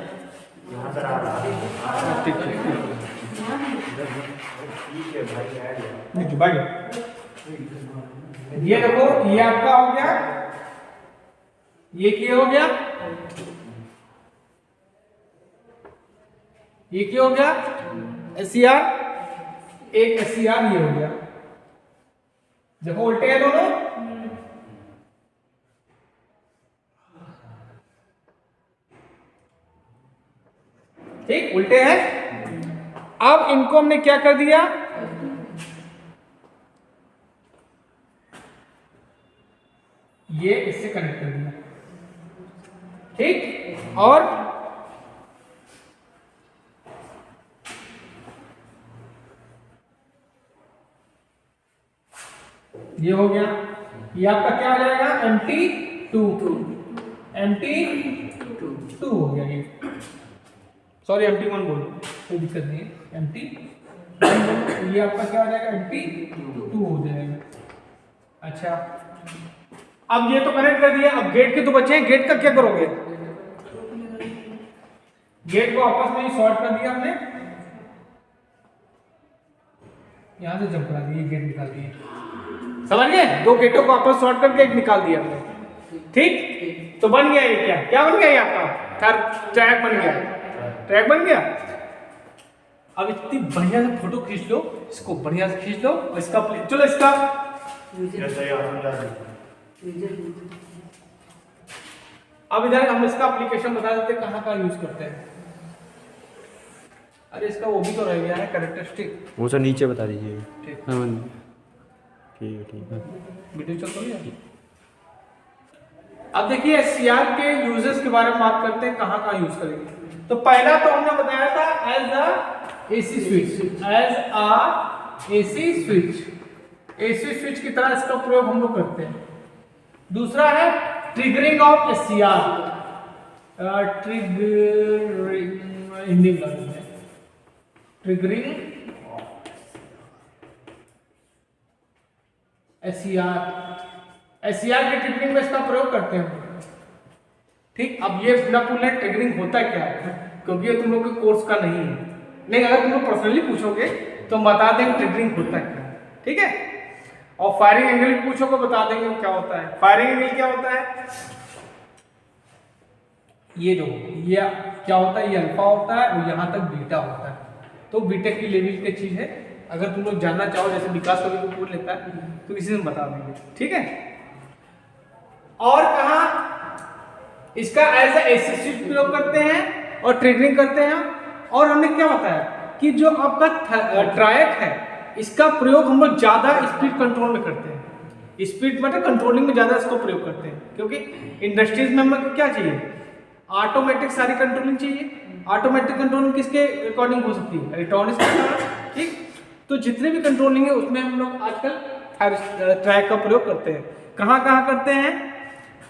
यहाँ पर आ रहा है। ठीक है ठीक है भाई, आ गया। नीचे भाई, ये देखो ये आपका हो गया, ये क्या हो गया, ये क्या हो गया एससीआर, एक एससीआर ये हो गया। देखो उल्टे हैं दोनों, ठीक उल्टे हैं। अब इनको हमने क्या कर दिया, ये इससे कनेक्ट कर दिया। ठीक, और ये हो गया, ये आपका क्या आ जाएगा MT2 हो गया, ये सॉरी MT1 बोलो, कोई दिक्कत नहीं है, MT1 ये आपका क्या हो जाएगा MT2 हो जाएगा। अच्छा अब ये तो कनेक्ट कर दिया, अब गेट के तो बचे हैं, गेट का क्या करोगे, गेट को आपस में ही शॉर्ट कर दिया हमने, यहां से जंप करा दिया, गेट निकाल दिया, समझ गए, दो गेटों को आपस शॉर्ट करके एक निकाल दिया हमने। ठीक, तो बन गया ये, क्या बन गया ये आपका ट्रैक बन गया, ट्रैक बन गया। अब इतनी बढ़िया से फोटो खींच लो, इसको बढ़िया से खींच लो और इसका चलो इसका जैसे आप समझा दीजिए। अब इधर हम इसका एप्लीकेशन बता देते हैं कहाँ यूज करते हैं। अरे इसका वो भी तो रह गया है कैरेक्टरिस्टिक, वो सर नीचे बता दीजिए। ठीक हाँ ठीक है ठीक है। वीडियो चल तो नहीं। अब देखिए एससीआर के यूजेस के बारे में बात करते हैं, कहाँ यूज करेंगे। तो पहला तो हमने बताया था as a AC switch, as a AC switch, AC switch की तरह इसका प्रयोग हम लोग करते हैं। दूसरा है triggering of SCR, triggering Hindi में ट्रिगरिंग एससीआर, एससीआर के ट्रिगरिंग में इसका प्रयोग करते हैं। ठीक, अब ये पूरा पूरा ट्रिगरिंग होता क्या है, क्योंकि ये तुम लोग के कोर्स का नहीं है, नहीं अगर तुम लोग पर्सनली पूछोगे तो हम बता देंगे ट्रिगरिंग होता क्या है। ठीक है, और फायरिंग एंगल पूछोगे बता देंगे क्या होता है। फायरिंग एंगल क्या होता है, ये जो ये क्या होता है, ये अल्फा होता है और यहाँ तक बीटा होता है। तो बीटेक की लेवल की चीज है, अगर तुम लोग जानना चाहो, जैसे विकास कभी को पूछ लेता है तो किसी से बता देंगे। ठीक है, और कहा इसका एज एसी स्विच प्रयोग करते हैं और ट्रिगरिंग करते हैं। और हमने क्या बताया कि जो आपका ट्रायक है इसका प्रयोग हम लोग ज्यादा स्पीड कंट्रोल में करते हैं। स्पीड मतलब कंट्रोलिंग में ज्यादा इसको प्रयोग करते हैं, क्योंकि इंडस्ट्रीज में हमें क्या चाहिए, ऑटोमेटिक सारी कंट्रोलिंग चाहिए। ऑटोमेटिक कंट्रोलिंग किसके अकॉर्डिंग हो सकती है, इलेक्ट्रॉनिक्स के। ठीक, तो जितने भी कंट्रोलिंग है उसमें हम लोग आजकल ट्रैक का प्रयोग करते हैं। कहाँ कहाँ करते हैं,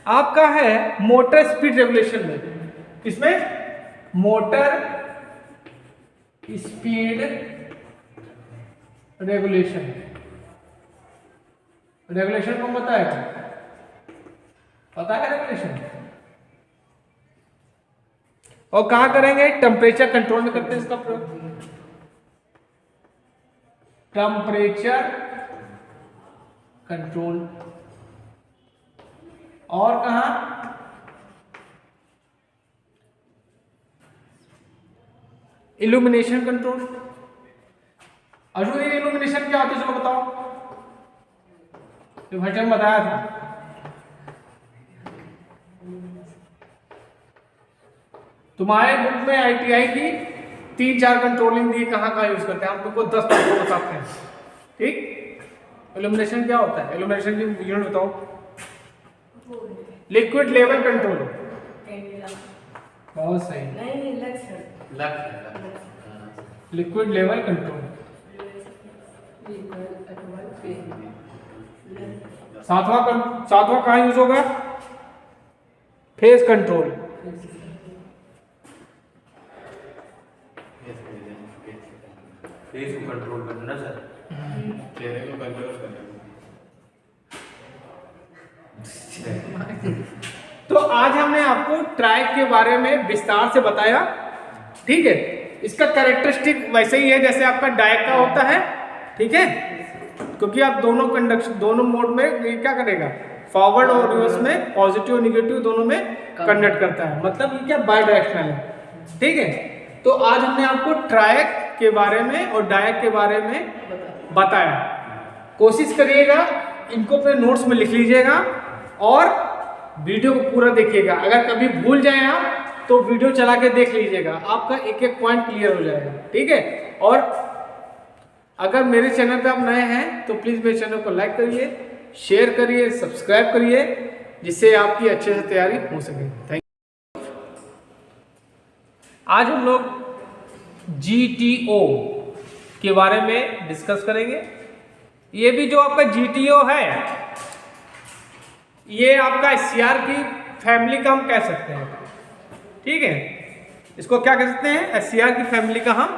आपका है मोटर स्पीड रेगुलेशन में, किसमें, मोटर स्पीड रेगुलेशन, रेगुलेशन कौन बताएगा, पता है रेगुलेशन। और कहां करेंगे, टेम्परेचर कंट्रोल में करते हैं इसका प्रयोग, टेम्परेचर कंट्रोल। और कहा इल्यूमिनेशन कंट्रोल। अजूरी इल्यूमिनेशन क्या होता है चलो बताओ, तो भाई ने बताया था। तुम्हारे बुक में आईटीआई की 3-4 कंट्रोलिंग दी, कहाँ यूज करते हैं, हम लोग को 10 तरीकों बताते हैं। ठीक, इल्यूमिनेशन क्या होता है, इल्यूमिनेशन की यूनिट बताओ, लिक्विड लेवल कंट्रोल। बहुत सही, लिक्विड लेवल कंट्रोल। सातवां कहाँ यूज होगा, फेस कंट्रोल। फेस को कंट्रोल करना सर, चेहरे को कंट्रोल करना। तो आज हमने आपको ट्रायक के बारे में विस्तार से बताया। ठीक है, इसका कैरेक्टरिस्टिक वैसे ही है जैसे आपका डायक का होता है। ठीक है, क्योंकि आप दोनों कंडक्शन, दोनों मोड में ये क्या करेगा, फॉरवर्ड और रिवर्स में, पॉजिटिव और निगेटिव दोनों में कंडक्ट करता है, मतलब ये क्या बाई डायरेक्शनल है। ठीक है, तो आज हमने आपको ट्रायक के बारे में और डायक के बारे में बताया। कोशिश करिएगा इनको अपने नोट्स में लिख लीजिएगा और वीडियो को पूरा देखिएगा। अगर कभी भूल जाए आप तो वीडियो चला के देख लीजिएगा, आपका एक एक पॉइंट क्लियर हो जाएगा। ठीक है, और अगर मेरे चैनल पे आप नए हैं तो प्लीज़ मेरे चैनल को लाइक करिए, शेयर करिए, सब्सक्राइब करिए, जिससे आपकी अच्छे से तैयारी हो सके। Thank you. आज हम लोग GTO के बारे में डिस्कस करेंगे। ये भी जो आपका GTO है, ये आपका SCR की फैमिली का हम कह सकते हैं। ठीक है, इसको क्या कह सकते हैं, SCR की फैमिली का हम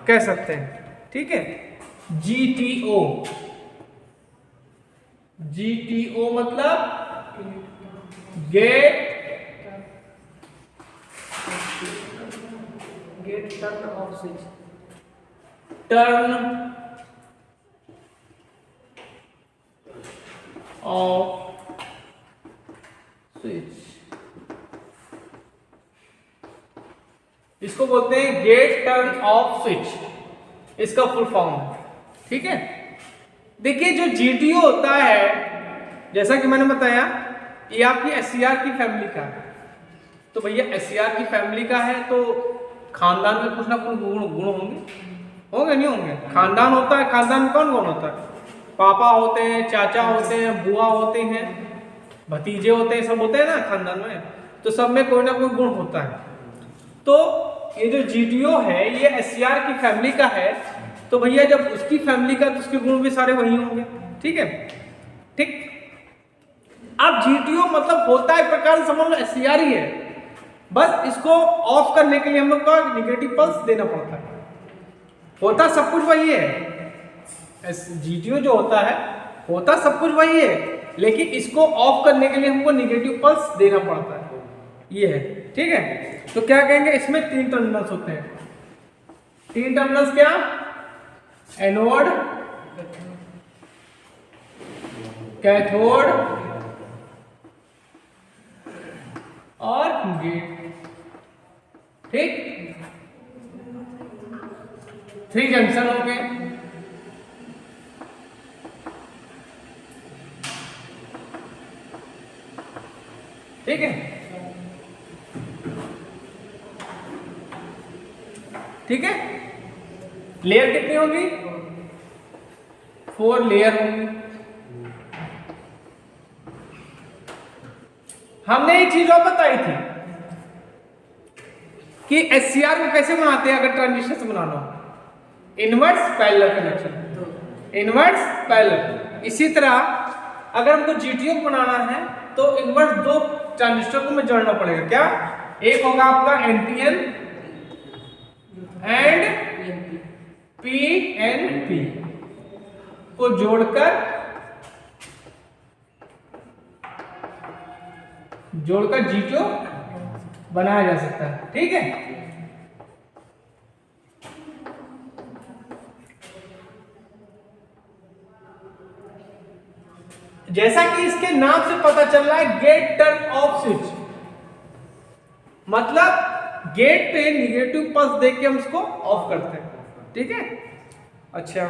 कह सकते हैं। ठीक है, GTO, GTO मतलब gate turn off switch, turn off switch, इसको बोलते हैं गेट टर्न ऑफ स्विच। इसका फुल फॉर्म है। ठीक है, देखिए जो GTO होता है, जैसा कि मैंने बताया, ये आपकी SCR की फैमिली का है। तो भैया SCR की फैमिली का है तो खानदान में कुछ ना कुछ गुण होंगे नहीं होंगे? खानदान होता है, खानदान में कौन कौन होता है? पापा होते हैं, चाचा होते हैं, बुआ होते हैं, भतीजे होते हैं, सब होते हैं ना खानदान में। तो सब में कोई ना कोई गुण होता है। तो ये जो GTO है ये SCR की फैमिली का है, तो भैया जब उसकी फैमिली का तो उसके गुण भी सारे वही होंगे। ठीक है, ठीक। अब GTO मतलब होता है प्रकार से समझ लो SCR ही है, बस इसको ऑफ करने के लिए हम लोग का निगेटिव पल्स देना पड़ता है। होता सब कुछ वही है, GTO जो होता है होता सब कुछ वही है, लेकिन इसको ऑफ करने के लिए हमको निगेटिव पल्स देना पड़ता है। ये है, ठीक है। तो क्या कहेंगे, इसमें 3 टर्मिनल्स होते हैं। 3 टर्मिनल्स क्या? एनोड, कैथोड और गेट। ठीक, 3 जंक्शन हो गए। ठीक है, ठीक है। लेयर कितनी होगी? 4 लेयर होंगी। हमने एक चीज और बताई थी कि SCR को कैसे बनाते हैं अगर ट्रांजिस्टर से बनाना हो, inverse parallel connection, inverse parallel. इसी तरह अगर हमको GTO को बनाना है तो इनवर्स 2 ट्रांजिस्टर को में जोड़ना पड़ेगा। क्या? एक होगा आपका NPN एंड PNP को जोड़कर GTO बनाया जा सकता है। ठीक है, जैसा कि इसके नाम से पता चल रहा है, गेट टर्न ऑफ स्विच, मतलब गेट पे निगेटिव पल्स देख के हम इसको ऑफ करते हैं। ठीक है, अच्छा।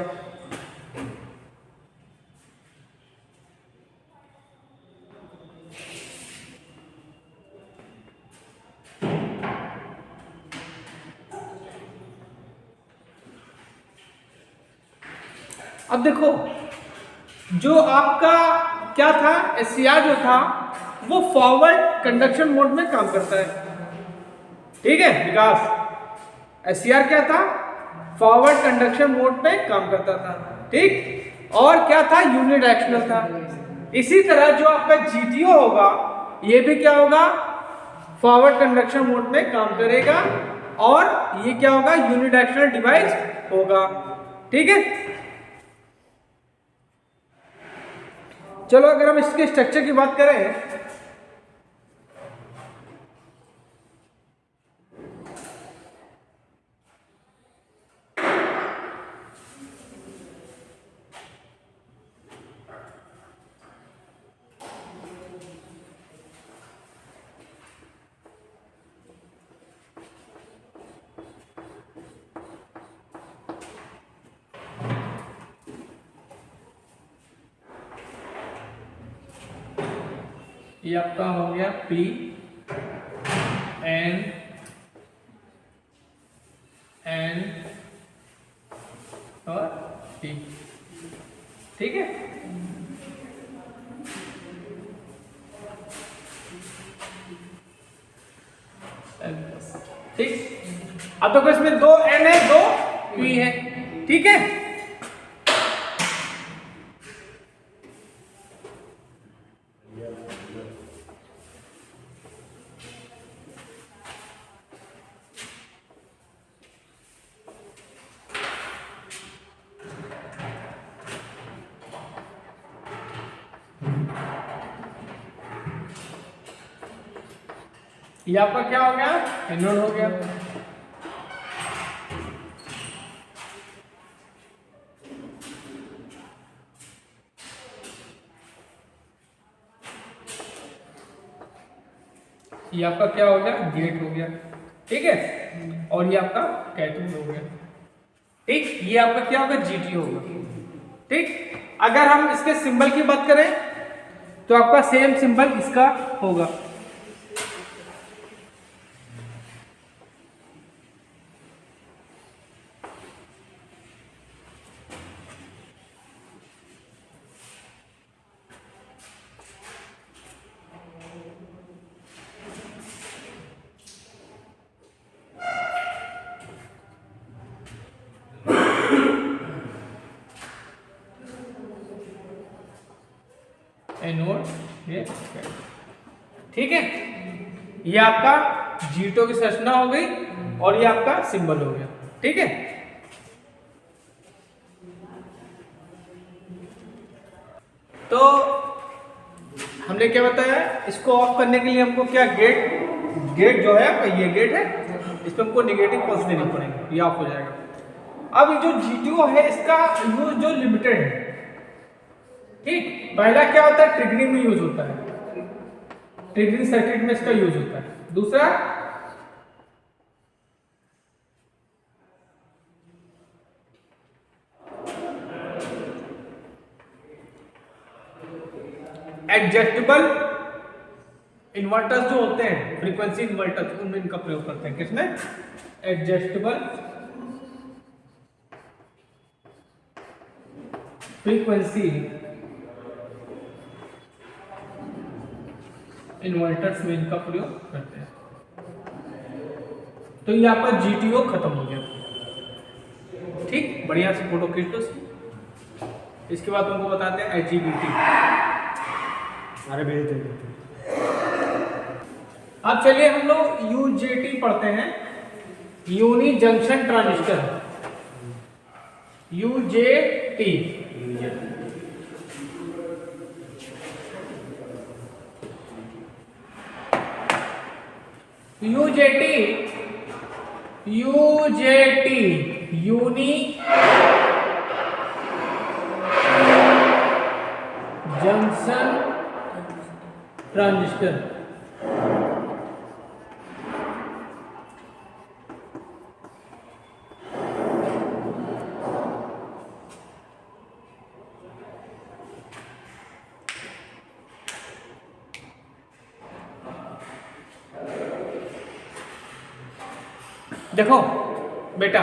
अब देखो, जो आपका क्या था, SCR जो था वो फॉरवर्ड कंडक्शन मोड में काम करता है। ठीक है विकास, SCR क्या था? फॉरवर्ड कंडक्शन मोड पे काम करता था। ठीक, और क्या था? यूनिडायरेक्शनल था। इसी तरह जो आपका GTO होगा ये भी क्या होगा? फॉरवर्ड कंडक्शन मोड में काम करेगा, और ये क्या होगा? यूनिडायरेक्शनल डिवाइस होगा। ठीक है, चलो अगर हम इसके स्ट्रक्चर की बात करें, ये आपका हो गया P N और P। ठीक है, ठीक। अब तो इसमें 2 N है, 2 P है। ठीक है, ये आपका क्या हो गया? एनोड हो गया। ये आपका क्या हो गया? गेट हो गया। ठीक है, और ये आपका कैथोड हो गया। ठीक, ये आपका क्या होगा, GT होगा। ठीक, अगर हम इसके सिंबल की बात करें तो आपका सेम सिंबल इसका होगा। एनोड ये, ठीक है, ये आपका जीटो की संरचना हो गई और ये आपका सिंबल हो गया। ठीक है, तो हमने क्या बताया, इसको ऑफ करने के लिए हमको क्या, गेट जो है आपका, ये गेट है, इस पे हमको नेगेटिव पल्स देनी पड़ेगी, ये ऑफ हो जाएगा। अब ये जो GTO है इसका यूज जो लिमिटेड है। ठीक, पहला क्या होता है, ट्रिगरिंग में यूज होता है, ट्रिगरिंग सर्किट में इसका यूज होता है। दूसरा एडजस्टेबल इन्वर्टर्स जो होते हैं, फ्रीक्वेंसी इन्वर्टर्स, उनमें इनका प्रयोग करते हैं। किसमें, एडजस्टेबल फ्रीक्वेंसी इन्वर्टर्स में इनका प्रयोग करते हैं। तो ये आपका GTO खत्म हो गया। ठीक, बढ़िया से फोटो खींच लो। इसके बाद तुमको बताते हैं IGBT। अरे भेज दे। अब चलिए हम लोग UJT पढ़ते हैं, uni junction transistor, UJT। UJT uni junction transistor. देखो बेटा,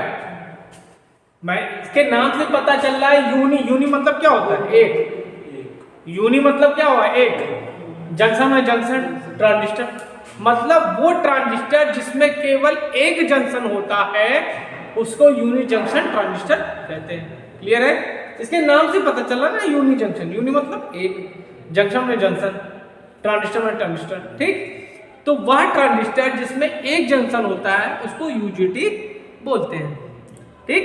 मैं इसके नाम से पता चल रहा है यूनि मतलब क्या होता है, एक। यूनि मतलब क्या हुआ, एक। जंक्शन में जंक्शन ट्रांजिस्टर मतलब वो ट्रांजिस्टर जिसमें केवल एक जंक्शन होता है उसको यूनि जंक्शन ट्रांजिस्टर कहते हैं। क्लियर है, इसके नाम से पता चला ना, यूनि जंक्शन, यूनि मतलब एक, जंक्शन में जंक्शन, ट्रांजिस्टर में ट्रांजिस्टर। ठीक, तो वह ट्रांजिस्टर जिसमें एक जंक्शन होता है उसको UJT बोलते हैं। ठीक,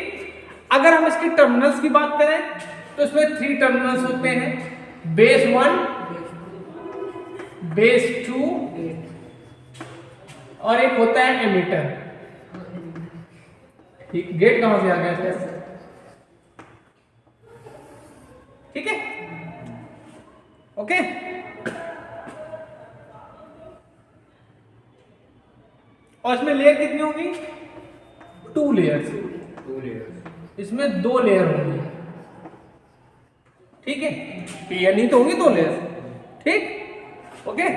अगर हम इसके टर्मिनल्स की बात करें तो इसमें 3 टर्मिनल्स होते हैं, बेस 1, बेस 2 और एक होता है एमिटर। ठीक, गेट कहां से आ गया, ठीक है, ओके। और इसमें लेयर कितनी होगी, 2 लेयर्स। इसमें 2 लेयर होंगी। ठीक है, पीएन ही तो होगी 2 लेयर। ठीक, ओके।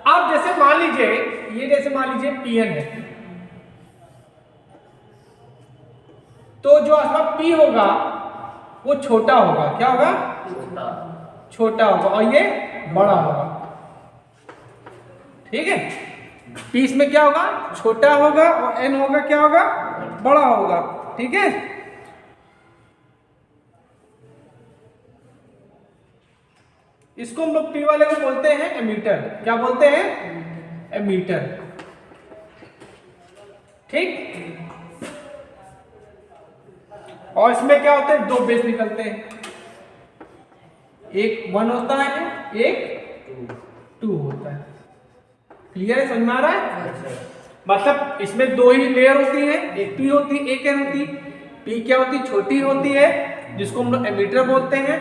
अब जैसे मान लीजिए, ये जैसे मान लीजिए पीएन है, तो जो आपका पी होगा वो छोटा होगा। क्या होगा, छोटा होगा और ये बड़ा होगा। ठीक है, पीस में क्या होगा, छोटा होगा और एन होगा क्या होगा, बड़ा होगा। ठीक है, इसको हम लोग पी वाले को बोलते हैं एमीटर। क्या बोलते हैं, एमीटर। ठीक, और इसमें क्या होते हैं, 2 बेस निकलते हैं, एक 1 होता है, एक 2 होता है। क्लियर है, समझ में आ रहा है? मतलब इसमें 2 ही लेयर होती है, एक पी होती है, एक एन होती है। पी क्या होती है, छोटी होती है, जिसको हम लोग एमीटर बोलते हैं,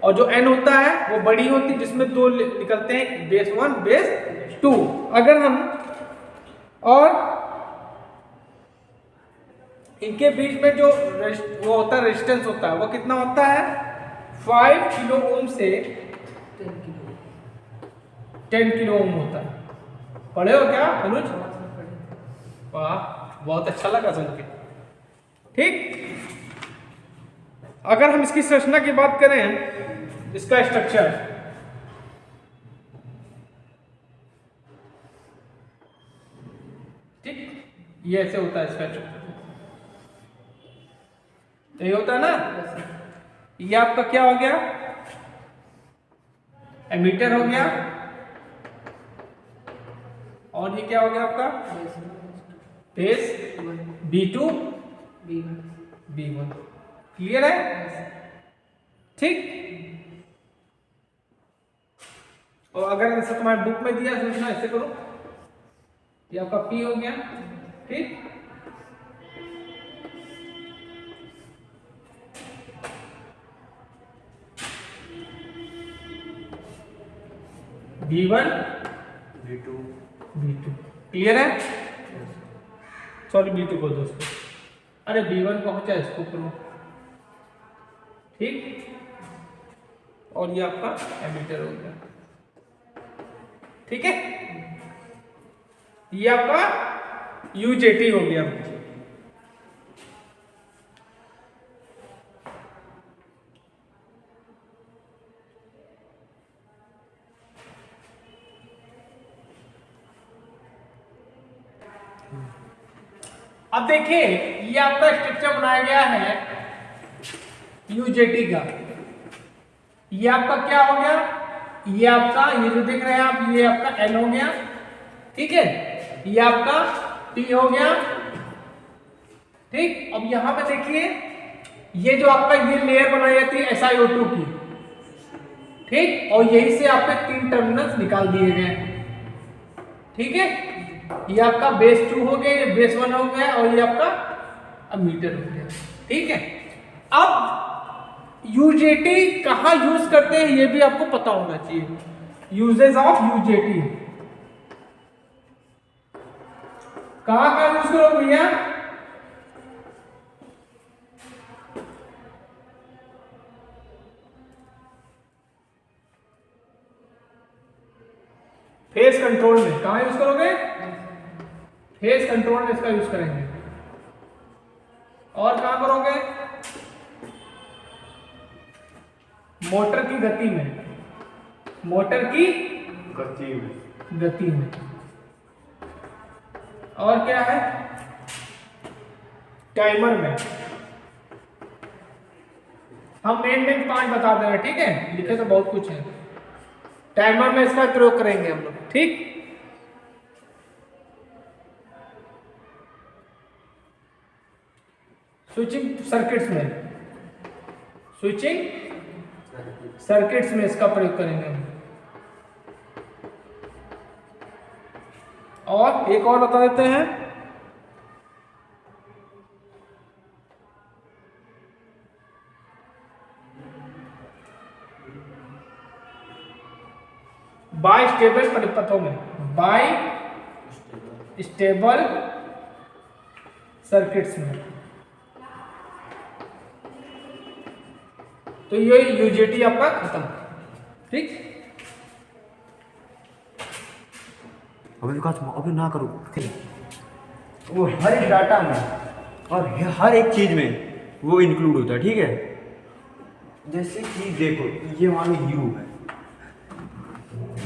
और जो n होता है वो बड़ी होती है, जिसमें दो निकलते हैं, बेस 1 बेस 2। अगर हम और इनके बीच में जो वो होता है रेजिस्टेंस होता है वो कितना होता है 5 किलो ओम से 10 किलो ओम होता है। पढ़े हो क्या अनुज? वाह, बहुत अच्छा लगा सुन के। ठीक, अगर हम इसकी संरचना की बात करें, इसका स्ट्रक्चर, ठीक, ये ऐसे होता है इसका स्ट्रक्चर, ये होता है ना। ये आपका क्या हो गया, एमीटर हो गया, और ये क्या हो गया आपका बेस B2 B1। क्लियर है? ठीक। और अगर ऐसा तुम्हारे बुक में दिया सोचना ऐसे करो, ये आपका P हो गया। ठीक, B1 B2 B2। क्लियर है? सॉरी B2 को दोस्तों, अरे B1 पहुंचा, इसको करो। ठीक, और ये आपका एमीटर हो गया। ठीक है, ये आपका UJT हो गया। अब देखिए, ये आपका स्ट्रक्चर बनाया गया है UJT का। ये आपका क्या हो गया, ये आपका, ये जो देख रहे हैं आप, ये आपका N हो गया। ठीक है, ये आपका P हो गया। ठीक, अब यहां पे देखिए, ये जो आपका ये लेयर बनाई जाती है SiO2 की। ठीक, और यही से आपके 3 टर्मिनल्स निकाल दिए गए। ठीक है, ये आपका बेस 2 हो गया, ये बेस 1 हो गया, और ये आपका एमीटर हो गया। ठीक है, अब UJT कहाँ यूज करते हैं ये भी आपको पता होना चाहिए। यूजेस ऑफ UJT कहाँ यूज करो भैया? फेस कंट्रोल में। कहाँ यूज करोगे? फेस कंट्रोल में इसका यूज करेंगे। और कहां करोगे? मोटर की गति में। मोटर की गति में। और क्या है? टाइमर में। हम मेन पार्ट बता दे रहे हैं, ठीक है, लिखे तो बहुत कुछ है। टाइमर में इसका प्रयोग करेंगे हम लोग। ठीक, स्विचिंग सर्किट्स में, स्विचिंग सर्किट्स में इसका प्रयोग करेंगे हम। और एक और बता देते हैं, बाई स्टेबल परिपथों में, बाई स्टेबल सर्किट्स में। तो ये UJT आपका खत्म। ठीक, अबे विकास, अबे ना करो। वो हर एक डाटा में और हर एक चीज में वो इंक्लूड होता है। ठीक है, जैसे कि देखो, ये मान लो U है,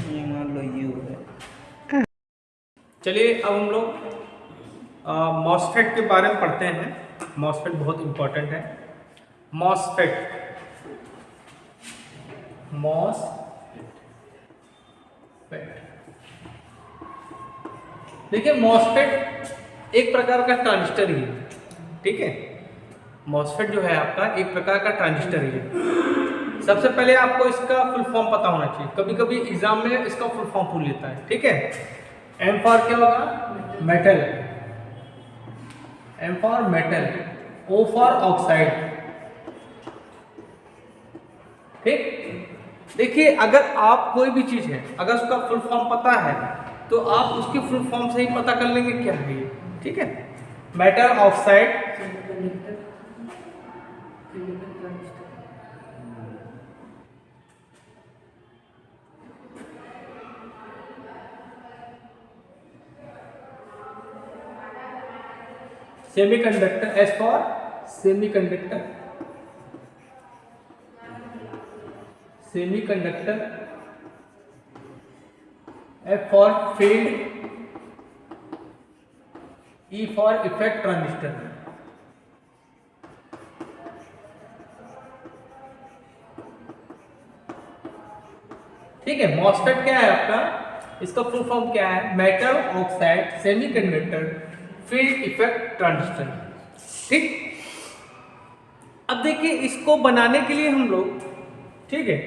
ये मान लो U है। चलिए अब हम लोग मॉसफेट के बारे में पढ़ते हैं। मॉसफेट बहुत इंपॉर्टेंट है। मॉसफेट, देखिए, मॉसफेट एक प्रकार का ट्रांजिस्टर ही है। ठीक है, मॉसफेट जो है आपका एक प्रकार का ट्रांजिस्टर ही है। सबसे पहले आपको इसका फुल फॉर्म पता होना चाहिए। कभी कभी एग्जाम में इसका फुल फॉर्म पूछ लेता है। ठीक है, M फॉर क्या होगा? Metal. M for metal, O for oxide. ठीक, देखिए, अगर आप कोई भी चीज़ है, अगर उसका फुल फॉर्म पता है तो आप उसकी फुल फॉर्म से ही पता कर लेंगे क्या है ये। ठीक है, metal oxide semiconductor silicon transistor. Semiconductor, S for semiconductor, semiconductor, F for field, E for effect transistor. ठीक है, मॉसफेट क्या है आपका, इसका फुल फॉर्म क्या है, metal oxide semiconductor field effect transistor. ठीक, अब देखिए इसको बनाने के लिए हम लोग, ठीक है,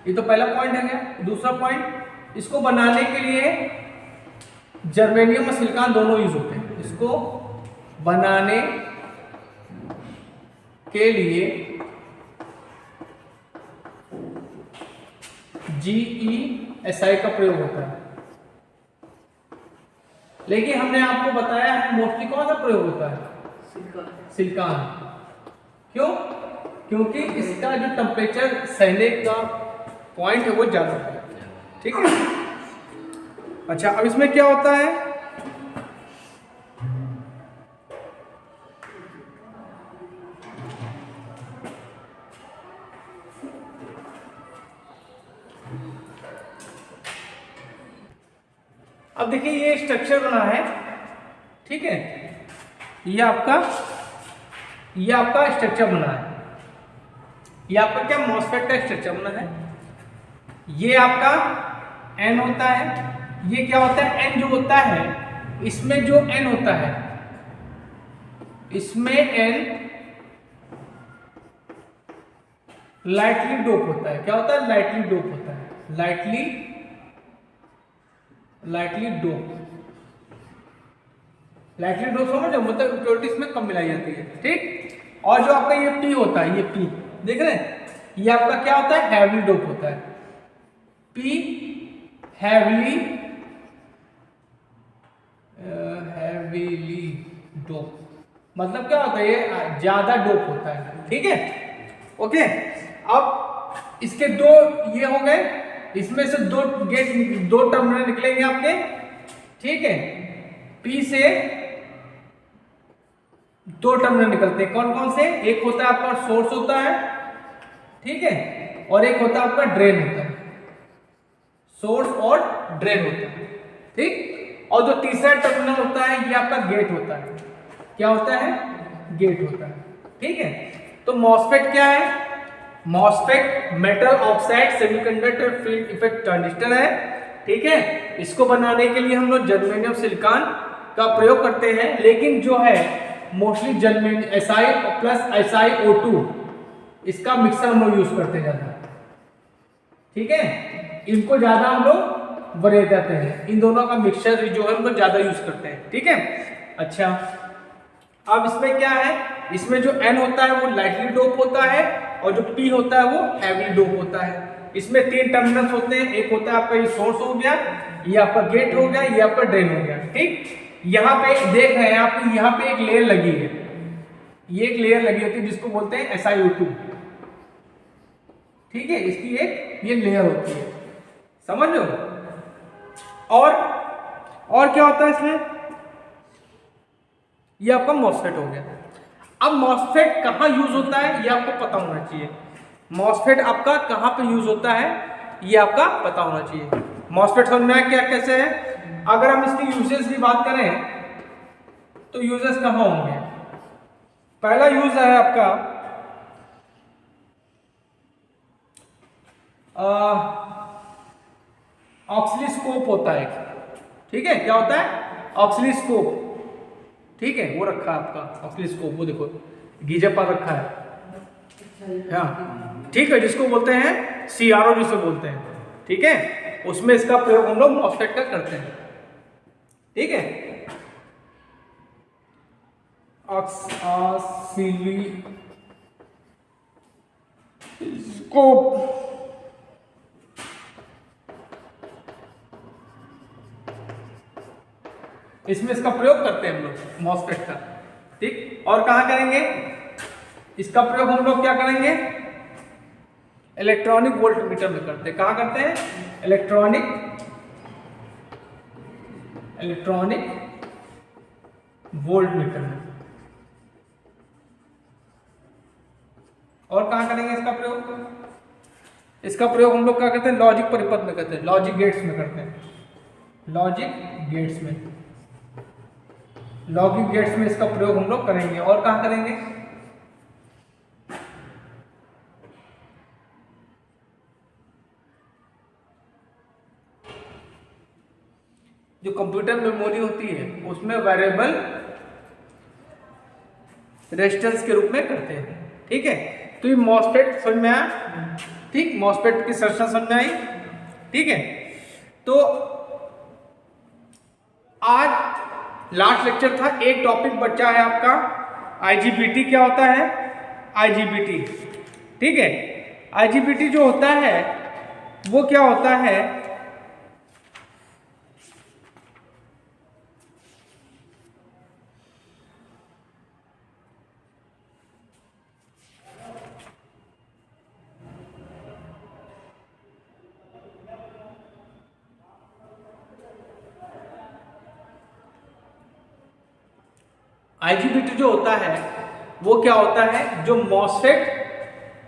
ये तो पहला पॉइंट है क्या। दूसरा पॉइंट, इसको बनाने के लिए जर्मेनियम और सिलिकॉन दोनों यूज होते हैं। इसको बनाने के लिए GeSi का प्रयोग होता है, लेकिन हमने आपको बताया है मोस्टली कौन सा प्रयोग होता है, सिलिकॉन। सिलिकॉन। क्यों? क्योंकि इसका जो टेम्परेचर सहने का पॉइंट है वो ज्यादा है। ठीक है, अच्छा, अब इसमें क्या होता है, अब देखिए ये स्ट्रक्चर बना है। ठीक है, ये आपका स्ट्रक्चर बना है, ये आपका क्या मॉसफेट का स्ट्रक्चर बना है। ये आपका N होता है, ये क्या होता है, N जो होता है, इसमें जो N होता है, इसमें N लाइटली डोप होता है। क्या होता है, लाइटली डोप होता है, लाइटली डोप। लाइटली डोप समझो, मतलब इम्प्योरिटीज में कम मिलाई जाती है। ठीक, और जो आपका ये P होता है, ये P देख रहे हैं, ये आपका क्या होता है, हैवीली डोप होता है। P हैवीली डोप, मतलब क्या होता है, ये ज्यादा डोप होता है। ठीक है, ओके। अब इसके दो ये हो गए, इसमें से दो टर्मिनल निकलेंगे आपके। ठीक है, P से दो टर्मिनल निकलते हैं, कौन कौन से, एक होता है आपका सोर्स होता है, ठीक है, और एक होता है आपका ड्रेन होता है, सोर्स और ड्रेन होता है। ठीक, और जो तीसरा टर्मिनल होता है ये आपका गेट होता है। क्या होता है, गेट होता है। ठीक है, तो मॉसफेट क्या है, MOSFET metal oxide semiconductor field effect transistor है। ठीक है, इसको बनाने के लिए हम लोग जर्मेनियम सिलिकॉन का प्रयोग करते हैं, लेकिन जो है mostly germanium Si plus SiO2 इसका मिक्सर हम लोग यूज करते ज्यादा। ठीक है, इनको ज्यादा हम लोग बने जाते हैं, इन दोनों का मिक्सचर जो है हम लोग ज्यादा यूज करते हैं। ठीक है, अच्छा, अब इसमें क्या है, इसमें जो N होता है वो लाइटली डोप होता है, और जो P होता है वो हैवी डोप होता है। इसमें तीन टर्मिनल्स होते हैं, एक होता है आपका ये सोर्स हो गया, ये आपका गेट हो गया, ये आपका ड्रेन हो गया। ठीक, यहाँ पे देख रहे हैं आप, यहाँ पे एक लेयर लगी है, ये एक लेयर लगी होती है जिसको बोलते हैं SiO2। ठीक है, इसकी एक ये लेयर होती है, समझ लो। और क्या होता है इसमें, ये आपका मॉसफेट हो गया। अब मॉसफेट कहाँ यूज होता है ये आपको पता होना चाहिए। मॉसफेट आपका कहाँ पे यूज होता है ये आपका पता होना चाहिए। मॉसफेट समझ में आया क्या कैसे है। अगर हम इसके यूजेस की बात करें तो यूजेस कहाँ होंगे, पहला यूज है आपका ऑक्सिलोस्कोप होता है। ठीक है, क्या होता है, ऑक्सिलोस्कोप। ठीक है, वो रखा है आपका ऑक्सिलोस्कोप, वो देखो गीजर पर रखा है। हाँ, ठीक है, जिसको बोलते हैं CRO जिसे बोलते हैं। ठीक है, उसमें इसका प्रयोग हम लोग मॉसफेट का करते हैं। ठीक है, ऑक्सिलोस्कोप इसमें इसका प्रयोग करते हैं हम लोग मॉसफेट का, ठीक। और कहाँ करेंगे इसका प्रयोग? हम लोग क्या करेंगे? इलेक्ट्रॉनिक वोल्टमीटर में करते हैं। कहाँ करते हैं? इलेक्ट्रॉनिक वोल्टमीटर में। और कहाँ करेंगे इसका प्रयोग? इसका प्रयोग हम लोग क्या करते हैं? लॉजिक परिपथ में करते हैं, लॉजिक गेट्स में करते हैं, लॉजिक गेट्स में। लॉजिक गेट्स में इसका प्रयोग हम लोग करेंगे। और कहाँ करेंगे? जो कंप्यूटर मेमोरी होती है उसमें वेरिएबल रेजिस्टेंस के रूप में करते हैं, ठीक है। तो ये मॉसफेट समझ में आया, ठीक। मॉसफेट की संरचना समझ में आई, ठीक है। तो आज लास्ट लेक्चर था, एक टॉपिक बचा है आपका आईजीबीटी। क्या होता है आईजीबीटी? ठीक है। आईजीबीटी जो होता है वो क्या होता है? आईजीबीटी जो होता है वो क्या होता है? जो मॉसफेट,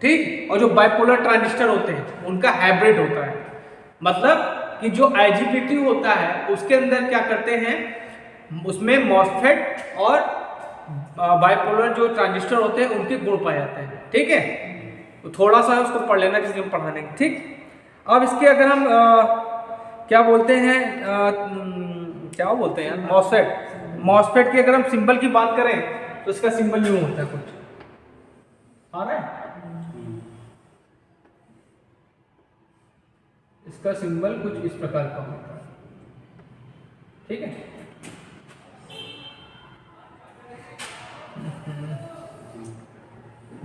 ठीक, और जो बाइपोलर ट्रांजिस्टर होते हैं उनका हाइब्रिड होता है। मतलब कि जो आईजीबीटी होता है उसके अंदर क्या करते हैं? उसमें मॉसफेट और बाइपोलर जो ट्रांजिस्टर होते हैं उनके गुण पाए जाते हैं, ठीक है। तो थोड़ा सा उसको पढ़ लेना किसी दिन पढ़ाने, ठीक। अब इसके अगर हम क्या बोलते हैं, क्या बोलते हैं मॉसफेट। मॉसफेट की अगर हम सिंबल की बात करें तो इसका सिंबल यूं होता है, कुछ आ रहा है। इसका सिंबल कुछ इस प्रकार का होता है, ठीक है।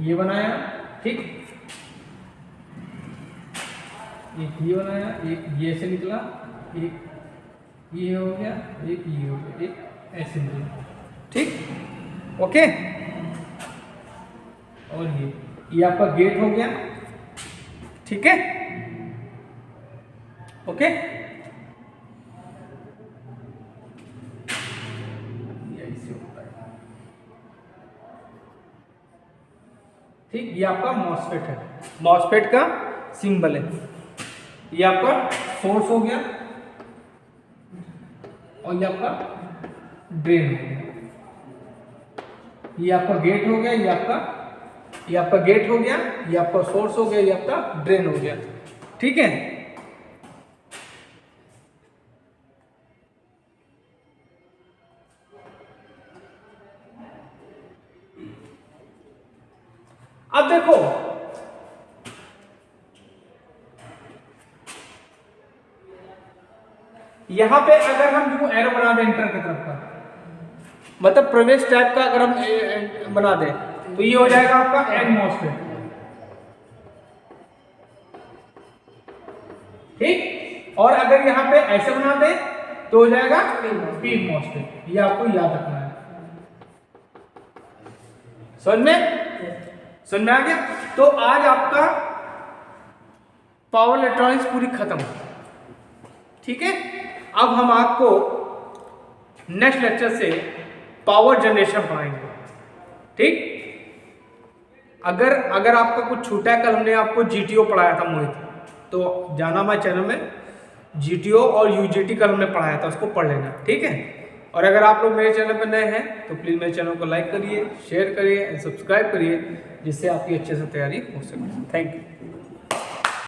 ये बनाया, ठीक। एक ये बनाया, एक ये से निकला, एक ये हो गया, एक ये हो गया, एक ऐसे निकला, ठीक। ओके। और ये आपका गेट हो गया, ठीक है। ओके। ऐसे होता है, ठीक। ये आपका मॉसफेट है, मॉसफेट का सिंबल है। ये आपका सोर्स हो गया और ये आपका ड्रेन हो गया। ये आपका गेट हो गया, ये आपका गेट हो गया, ये आपका सोर्स हो गया, ये आपका ड्रेन हो गया, ठीक है। अब देखो यहां पे अगर हम जो एरो बना दें इंटर की तरफ का, मतलब प्रवेश टाइप का अगर हम बना दें तो ये हो जाएगा आपका एन मॉसफेट, ठीक। और अगर यहाँ पे ऐसे बना दें तो हो जाएगा पी मॉसफेट। ये आपको याद रखना है। समझ में आ गया? तो आज आपका पावर इलेक्ट्रॉनिक्स पूरी खत्म, ठीक है। अब हम आपको नेक्स्ट लेक्चर से पावर जनरेशन पढ़ाएंगे, ठीक। अगर आपका कुछ छूटा है, कल हमने आपको जीटीओ पढ़ाया था मोहित, तो जाना हमारे चैनल में, जीटीओ और यूजीटी कल हमने पढ़ाया था, उसको पढ़ लेना, ठीक है। और अगर आप लोग मेरे चैनल पर नए हैं तो प्लीज़ मेरे चैनल को लाइक करिए, शेयर करिए एंड सब्सक्राइब करिए, जिससे आपकी अच्छे से तैयारी हो सके। Thank you.